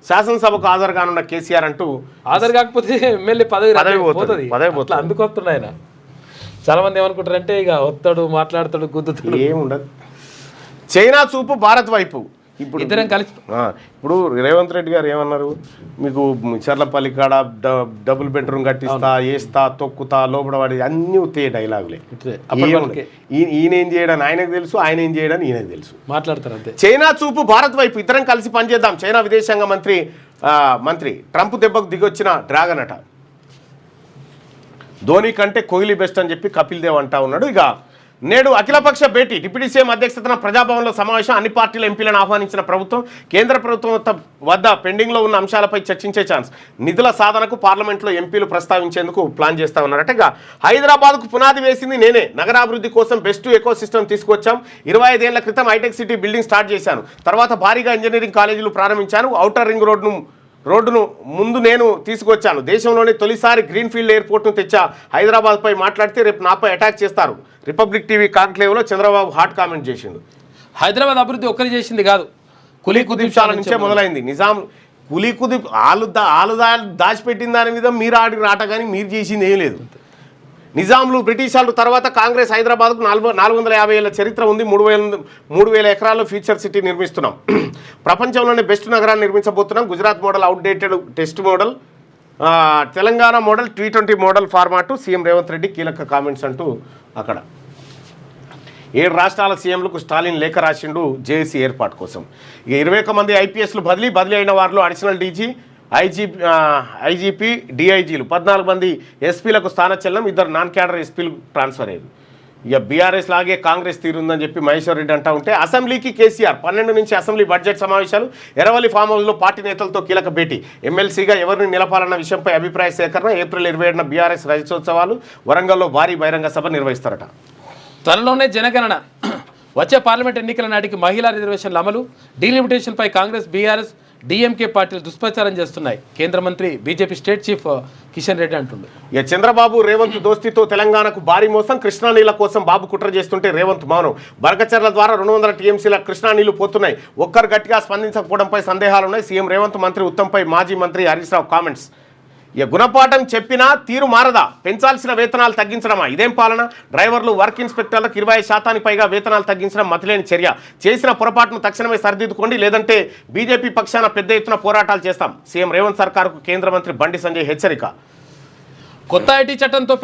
శాసనసభకు హాజరు కానున్న కేసీఆర్ అంటూ. హాజరు కాకపోతే ఎమ్మెల్యే పదవి పోతుంది. అందుకు వస్తున్నాడు ఆయన. చాలా మంది ఏమనుకుంటారంటే ఇక వస్తాడు, మాట్లాడతాడు, గుద్దుతాడు. ఏముండదు. చైనా చూపు భారత్ వైపు. ఇప్పుడు ఇద్దరం కలిసి ఇప్పుడు రేవంత్ రెడ్డి గారు ఏమన్నారు? మీకు చర్లపల్లి కాడ డబుల్ బెడ్రూమ్ కట్టిస్తా, వేస్తా, తొక్కుతా, లోపడవాడి అన్నీ ఉత్తే డైలాగులే. ఈయనేం చేయడని ఆయనకు తెలుసు, ఆయన ఏం చేయడని ఈయనకు తెలుసు. మాట్లాడతారు అంతే. చైనా చూపు భారత్ వైపు. ఇద్దరం కలిసి పనిచేద్దాం. చైనా విదేశాంగ మంత్రి ట్రంప్ దెబ్బకు దిగొచ్చిన డ్రాగన్ అట. ధోని కంటే కోహ్లీ బెస్ట్ అని చెప్పి కపిల్ దేవ్ అంటా ఉన్నాడు. ఇక నేడు అఖిలపక్ష భేటీ డిప్యూటీ సీఎం అధ్యక్షతన ప్రజాభవన్లో సమావేశం. అన్ని పార్టీల ఎంపీలను ఆహ్వానించిన ప్రభుత్వం. కేంద్ర ప్రభుత్వం వద్ద పెండింగ్లో ఉన్న అంశాలపై చర్చించే ఛాన్స్. నిధుల సాధనకు పార్లమెంట్లో ఎంపీలు ప్రస్తావించేందుకు ప్లాన్ చేస్తా ఉన్నారట. ఇక హైదరాబాద్కు పునాది వేసింది నేనే. నగరాభివృద్ధి కోసం బెస్ట్ ఎకో సిస్టమ్ తీసుకొచ్చాం. 25 ఏళ్ల క్రితం హైటెక్ సిటీ బిల్డింగ్ స్టార్ట్ చేశాను. తర్వాత భారీగా ఇంజనీరింగ్ కాలేజీలు ప్రారంభించాను. ఔటర్ రింగ్ రోడ్డును ముందు నేను తీసుకొచ్చాను. దేశంలోనే తొలిసారి గ్రీన్ఫీల్డ్ ఎయిర్పోర్ట్ను తెచ్చా. హైదరాబాద్పై మాట్లాడితే రేపు నాపై అటాక్ చేస్తారు. రిపబ్లిక్ టీవీ కాంక్లేవ్లో చంద్రబాబు హాట్ కామెంట్ చేసిండు. హైదరాబాద్ అభివృద్ధి ఒక్కరి చేసింది కాదు, కులీ కుతుబ్షాల నుంచే మొదలైంది. నిజాం కులీ కుతుబ్ ఆలు దాచిపెట్టిన దాని మీద మీరు ఆడికి రాట కానీ మీరు చేసింది ఏం లేదు. నిజాంలు బ్రిటిష్ వాళ్ళు తర్వాత కాంగ్రెస్ హైదరాబాద్కు 450 ఏళ్ల చరిత్ర ఉంది. 3,000 ఎకరాల్లో ఫ్యూచర్ సిటీ నిర్మిస్తున్నాం. ప్రపంచంలోనే బెస్ట్ నగరాన్ని నిర్మించబోతున్నాం. Gujarat model outdated test model, Telangana model T20 model format. CM Revanth Reddy కీలక కామెంట్స్ అంటూ అక్కడ 7 రాష్ట్రాల సీఎంలకు స్టాలిన్ లేఖ రాసిండు జేఏసీ ఏర్పాటు కోసం. ఇక 21 మంది ఐపీఎస్లు బదిలీ అయిన వారిలో అడిషనల్ డీజీ, ఐజీపీ, డీఐజీలు, 14 మంది ఎస్పీలకు స్థానచలనం, 2 నాన్ క్యాడర్ ఎస్పీలకు ట్రాన్స్ఫర్ అయ్యారు. ఇక బీఆర్ఎస్ లాగే కాంగ్రెస్ తీరుందని చెప్పి మహేశ్వర్ రెడ్డి అంటూ ఉంటే అసెంబ్లీకి కేసీఆర్ 12 నుంచి అసెంబ్లీ బడ్జెట్ సమావేశాలు. ఎర్రవల్లి ఫామ్ హౌస్లో పార్టీ నేతలతో కీలక భేటీ. ఎమ్మెల్సీగా ఎవరిని నిలపాలన్న విషయంపై అభిప్రాయ సేకరణ. ఏప్రిల్ 27న బీఆర్ఎస్ రజతోత్సవాలు. వరంగల్లో భారీ బహిరంగ సభ నిర్వహిస్తారట. త్వరలోనే జనగణన. వచ్చే పార్లమెంట్ ఎన్నికల నాటికి మహిళా రిజర్వేషన్ల అమలు. డీలిమిటేషన్పై కాంగ్రెస్, బీఆర్ఎస్, డీఎంకే పార్టీలు దుష్ప్రచారం చేస్తున్నాయి. కేంద్ర మంత్రి BJP state chief Kishan Reddy అంటుండు. ఇక చంద్రబాబు రేవంత్ దోస్తీతో తెలంగాణకు భారీ మోసం. కృష్ణా నీళ్ల కోసం బాబు కుట్ర చేస్తుంటే రేవంత్ మౌనం. బరకచర్ల ద్వారా 200 టీఎంసీల కృష్ణా నీళ్లు పోతున్నాయి. ఒక్కరు గట్టిగా స్పందించకపోవడంపై సందేహాలున్నాయి. సీఎం రేవంత్ మంత్రి ఉత్తమ్పై మాజీ మంత్రి హరీష్ రావు కామెంట్స్. ఇక గుణపాఠం చెప్పినా తీరు మారదా? పెంచాల్సిన వేతనాలు తగ్గించడమా? ఇదేం పాలన? డ్రైవర్లు, వర్క్ ఇన్స్పెక్టర్లకు 20% పైగా వేతనాలు తగ్గించడం మతిలేని చర్య. చేసిన పొరపాటును తక్షణమే సరిదిద్దుకోండి, లేదంటే బీజేపీ పక్షాన పెద్ద ఎత్తున పోరాటాలు చేస్తాం. సీఎం రేవంత్ సర్కార్కు కేంద్ర మంత్రి బండి సంజయ్ హెచ్చరిక. కొత్త ఐటీ చట్టంతో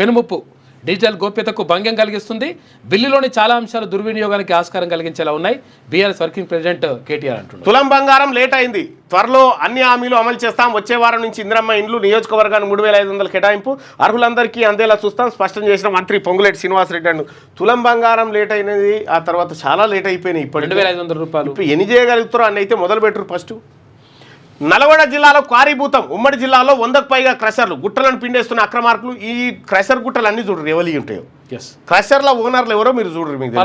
పెనుముప్పు. డిజిటల్ గోప్యతకు భంగం కలిగిస్తుంది. బిల్లులోని చాలా అంశాలు దుర్వినియోగానికి ఆస్కారం కలిగించేలా ఉన్నాయి. బీఆర్ఎస్ వర్కింగ్ ప్రెసిడెంట్ కేటీఆర్ అంటున్నారు. తులం బంగారం లేట్ అయింది. త్వరలో అన్ని హామీలు అమలు చేస్తాం. వచ్చే వారం నుంచి ఇందిరమ్మ ఇండ్లు, నియోజకవర్గాన్ని 3,500 కేటాయింపు, అర్హులందరికీ అందేలా చూస్తాం స్పష్టం చేసిన మంత్రి పొంగులేటి శ్రీనివాసరెడ్డి అండు. తులం బంగారం లేట్ అయినది, ఆ తర్వాత చాలా లేట్ అయిపోయినాయి. ఇప్పుడు 2,500 రూపాయలు. ఇప్పుడు ఎన్ని చేయగలుగుతారో అన్ని అయితే మొదలు పెట్టరు. ఫస్ట్ నల్గొండ జిల్లాలో కారీభూతం. ఉమ్మడి జిల్లాలో 100కు పైగా క్రషర్లు. గుట్టలను పిండేస్తున్న అక్రమార్కులు. ఈ క్రషర్ గుట్టలు అన్ని చూడరు ఎవరి ఉంటాయో. క్రషర్ల ఓనర్లు ఎవరో మీరు చూడరు. మీకు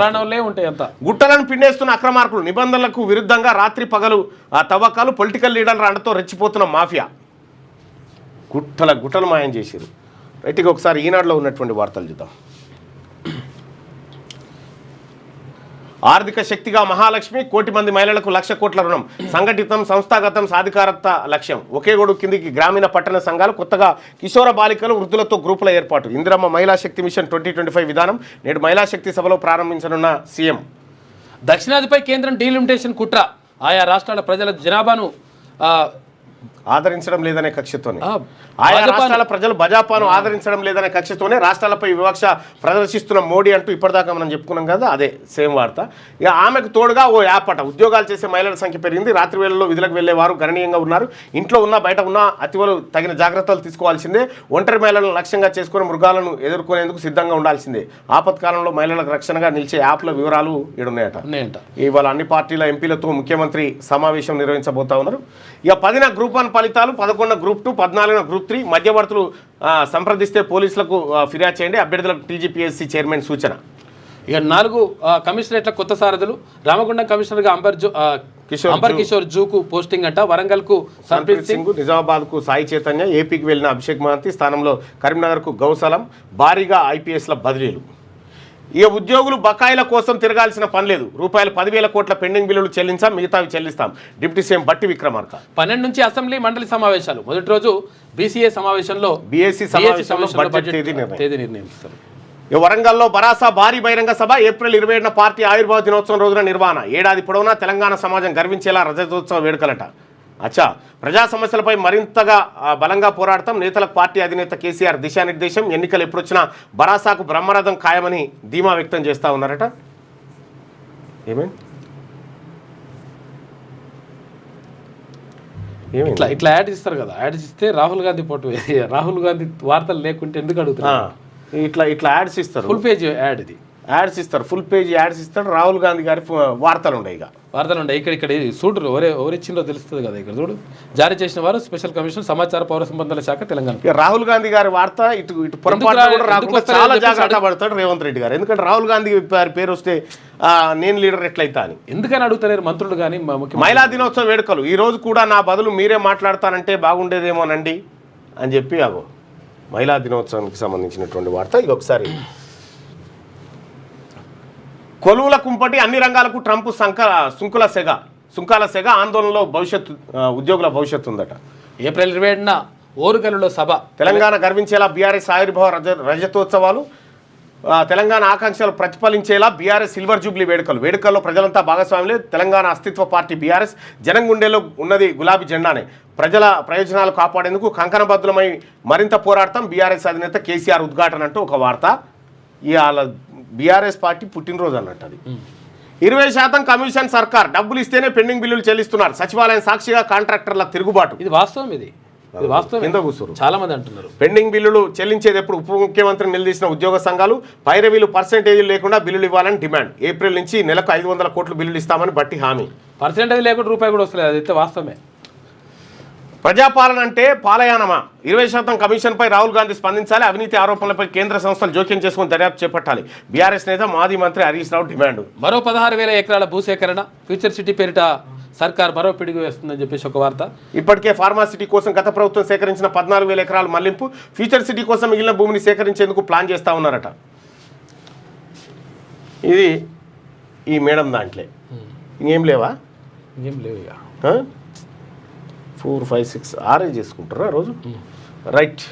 ఉంటాయి అంత. గుట్టలను పిండేస్తున్న అక్రమార్కులు. నిబంధనలకు విరుద్ధంగా రాత్రి పగలు ఆ తవ్వకాలు. పొలిటికల్ లీడర్ల అండతో రెచ్చిపోతున్న మాఫియా. గుట్టలు మాయం చేశారు. రైట్గా ఒకసారి ఈనాడులో ఉన్నటువంటి వార్తలు చూద్దాం. ఆర్థిక శక్తిగా మహాలక్ష్మి. 1 కోటి మంది మహిళలకు 1,00,000 కోట్ల రుణం. సంఘటితం, సంస్థాగతం, సాధికారత లక్ష్యం. ఒకే గొడుగు కిందికి గ్రామీణ పట్టణ సంఘాలు. కొత్తగా కిషోర బాలికలు, వృద్ధులతో గ్రూపుల ఏర్పాటు. ఇందిరమ్మ మహిళా శక్తి మిషన్ 2025 విధానం నేడు మహిళా శక్తి సభలో ప్రారంభించనున్న సీఎం. దక్షిణాదిపై కేంద్రం డీలిమిటేషన్ కుట్ర. ఆయా రాష్ట్రాల ప్రజల జనాభాను ఆదరించడం లేదనే కక్షతోనే, ఆయా రాష్ట్రాల ప్రజలు భాజపాను ఆదరించడం లేదనే కక్షతోనే రాష్ట్రాలపై వివక్ష ప్రదర్శిస్తున్న మోడీ అంటూ ఇప్పటిదాకా మనం చెప్పుకున్నాం కదా, అదే సేమ్ వార్త. ఇక ఆమెకు తోడుగా ఓ యాప్ అట. ఉద్యోగాలు చేసే మహిళల సంఖ్య పెరిగింది. రాత్రి వేళల్లో విధులకు వెళ్లేవారు గణనీయంగా ఉన్నారు. ఇంట్లో ఉన్న బయట ఉన్న అతివలు తగిన జాగ్రత్తలు తీసుకోవాల్సిందే. ఒంటరి మహిళలను లక్ష్యంగా చేసుకుని మృగాలను ఎదుర్కొనేందుకు సిద్ధంగా ఉండాల్సిందే. ఆపత్కాలంలో మహిళలకు రక్షణగా నిలిచే యాప్ల వివరాలు ఈడున్నాయట. ఇవాళ అన్ని పార్టీల ఎంపీలతో ముఖ్యమంత్రి సమావేశం నిర్వహించబోతా ఉన్నారు. ఇక 10న గ్రూప్ 1 ఫలితాలు, 11న గ్రూప్ 2, 14న గ్రూప్ 3. మధ్యవర్తులు సంప్రదిస్తే పోలీసులకు ఫిర్యాదు చేయండి. అభ్యర్థులకు టీజీపీఎస్సీ చైర్మన్ సూచన. ఇక 4 కమిషనరేట్ల కొత్త సారథులు. రామగుండం కమిషనర్గా అంబర్ కిషోర్ జూకు పోస్టింగ్ అంట. వరంగల్కు సంప్రీత్ సింగ్, నిజామాబాద్కు సాయి చైతన్య, ఏపీకి వెళ్లిన అభిషేక్ మహంతి స్థానంలో కరీంనగర్కు గౌసలం. భారీగా ఐపీఎస్ల బదిలీలు. ఇక ఉద్యోగులు బకాయిల కోసం తిరగాల్సిన పని లేదు. రూపాయలు 10,000 కోట్ల పెండింగ్ బిల్లులు చెల్లించాం, మిగతావి చెల్లిస్తాం. డిప్యూటీ సీఎం బట్టి విక్రమార్క. 12 నుంచి అసెంబ్లీ మండలి సమావేశాలు. మొదటి రోజు బీసీఏ సమావేశంలో బీఎస్సీ సమావేశంలో బడ్జెట్ తేదీ నిర్ణయిస్తారు. వరంగల్లో బరాసా భారీ బహిరంగ సభ. ఏప్రిల్ 27న పార్టీ ఆవిర్భావ దినోత్సవం రోజున నిర్వహణ. ఏడాది పొడవునా తెలంగాణ సమాజం గర్వించేలా రజతోత్సవ వేడుకలట. అచ్చా, ప్రజా సమస్యలపై మరింతగా బలంగా పోరాడతాం. నేతలకు పార్టీ అధినేత కేసీఆర్ దిశానిర్దేశం. ఎన్నికలు ఎప్పుడొచ్చినా బరాసాకు బ్రహ్మరథం ఖాయమని ధీమా వ్యక్తం చేస్తూ ఉన్నారట. ఇట్లా యాడ్ ఇస్తారు కదా, యాడ్ ఇస్తే రాహుల్ గాంధీ రాహుల్ గాంధీ వార్తలు లేకుంటే ఎందుకు అడుగుతున్నారు? ఇట్లా ఇట్లా యాడ్స్ ఇస్తారు, ఫుల్ పేజ్ యాడ్ ఇది, యాడ్స్ ఇస్తారు, ఫుల్ పేజ్ యాడ్స్ ఇస్తారు. రాహుల్ గాంధీ గారి వార్తలు ఉన్నాయి. ఇక వార్తలు ఉంటాయి ఇక్కడ చూడు ఎవరిచ్చిందో తెలుస్తుంది కదా. ఇక్కడ చూడు, జారీ చేసిన వారు స్పెషల్ కమిషన్ సమాచార పౌర సంబంధాల శాఖ తెలంగాణ. ఇక రాహుల్ గాంధీ గారి వార్త ఇటు పొరపాటు కూడా రాకుండా చాలా జాగ్రత్త పడతాడు రేవంత్ రెడ్డి గారు. ఎందుకంటే రాహుల్ గాంధీ గారి పేరు వస్తే నేను లీడర్ ఎట్లయితా అని. ఎందుకని అడుగుతలేరు మంత్రులు కానీ మహిళా దినోత్సవ వేడుకలు ఈ రోజు కూడా నా బదులు మీరే మాట్లాడతానంటే బాగుండేదేమోనండి అని చెప్పి అగో మహిళా దినోత్సవానికి సంబంధించినటువంటి వార్త. ఇది ఒకసారి కొలువుల కుంపటి అన్ని రంగాలకు ట్రంప్ సుంకాల సెగ ఆందోళనలో ఉద్యోగుల భవిష్యత్తు ఉందట. ఏప్రిల్ 27న ఓరుగల్లులో సభ. తెలంగాణ గర్వించేలా బీఆర్ఎస్ ఆవిర్భావ రజతోత్సవాలు, తెలంగాణ ఆకాంక్షలు ప్రతిఫలించేలా బీఆర్ఎస్ సిల్వర్ జూబ్లీ వేడుకల్లో ప్రజలంతా భాగస్వాములే. తెలంగాణ అస్తిత్వ పార్టీ బీఆర్ఎస్ జనం గుండెలో ఉన్నది గులాబీ జెండానే. ప్రజల ప్రయోజనాలు కాపాడేందుకు కంకణబద్ధులమై మరింత పోరాడతాం. బీఆర్ఎస్ అధినేత కేసీఆర్ ఉద్ఘాటన అంటూ ఒక వార్త. ఇవాళ బీఆర్ఎస్ పార్టీ పుట్టినరోజు అన్నట్టు అది. 20% కమిషన్ సర్కార్, డబ్బులు ఇస్తేనే పెండింగ్ బిల్లులు చెల్లిస్తున్నారు. సచివాలయం సాక్షిగా కాంట్రాక్టర్ల తిరుగుబాటు. ఇది వాస్తవం, ఇది వాస్తవం. కింద కూర్చోరు చాలా మంది అంటున్నారు పెండింగ్ బిల్లులు చెల్లించేది ఎప్పుడు. ఉప ముఖ్యమంత్రి నిలదీసిన ఉద్యోగ సంఘాలు పైరవీలు పర్సెంటేజీలు లేకుండా బిల్లులు ఇవ్వాలని డిమాండ్. ఏప్రిల్ నుంచి నెలకు 500 కోట్లు బిల్లులు ఇస్తామని బట్టి హామీ. పర్సెంటేజ్ లేకుండా రూపాయి కూడా వస్తలేదు, అదైతే వాస్తవమే. ప్రజాపాలన అంటే పాలయానమా? 20% కమిషన్పై రాహుల్ గాంధీ స్పందించాలి. అవినీతి ఆరోపణలపై కేంద్ర సంస్థలు జోక్యం చేసుకుని దర్యాప్తు చేపట్టాలి. బీఆర్ఎస్ నేత మాజీ మంత్రి హరీష్ రావు డిమాండ్. మరో 16,000 ఎకరాల భూసేకరణ, ఫ్యూచర్ సిటీ పేరిట సర్కార్ మరో పిడుగు వేస్తుందని చెప్పేసి ఒక వార్త. ఇప్పటికే ఫార్మాసిటీ కోసం గత ప్రభుత్వం సేకరించిన 14,000 ఎకరాలు మళ్లింపు. ఫ్యూచర్ సిటీ కోసం మిగిలిన భూమిని సేకరించేందుకు ప్లాన్ చేస్తా ఉన్నారట. ఇది ఈ మేడం దాంట్లో ఇంకేం లేవా? ఏం లేవు ఇక. 4, 5, 6 6 చేసుకుంటారా రోజు? రైట్.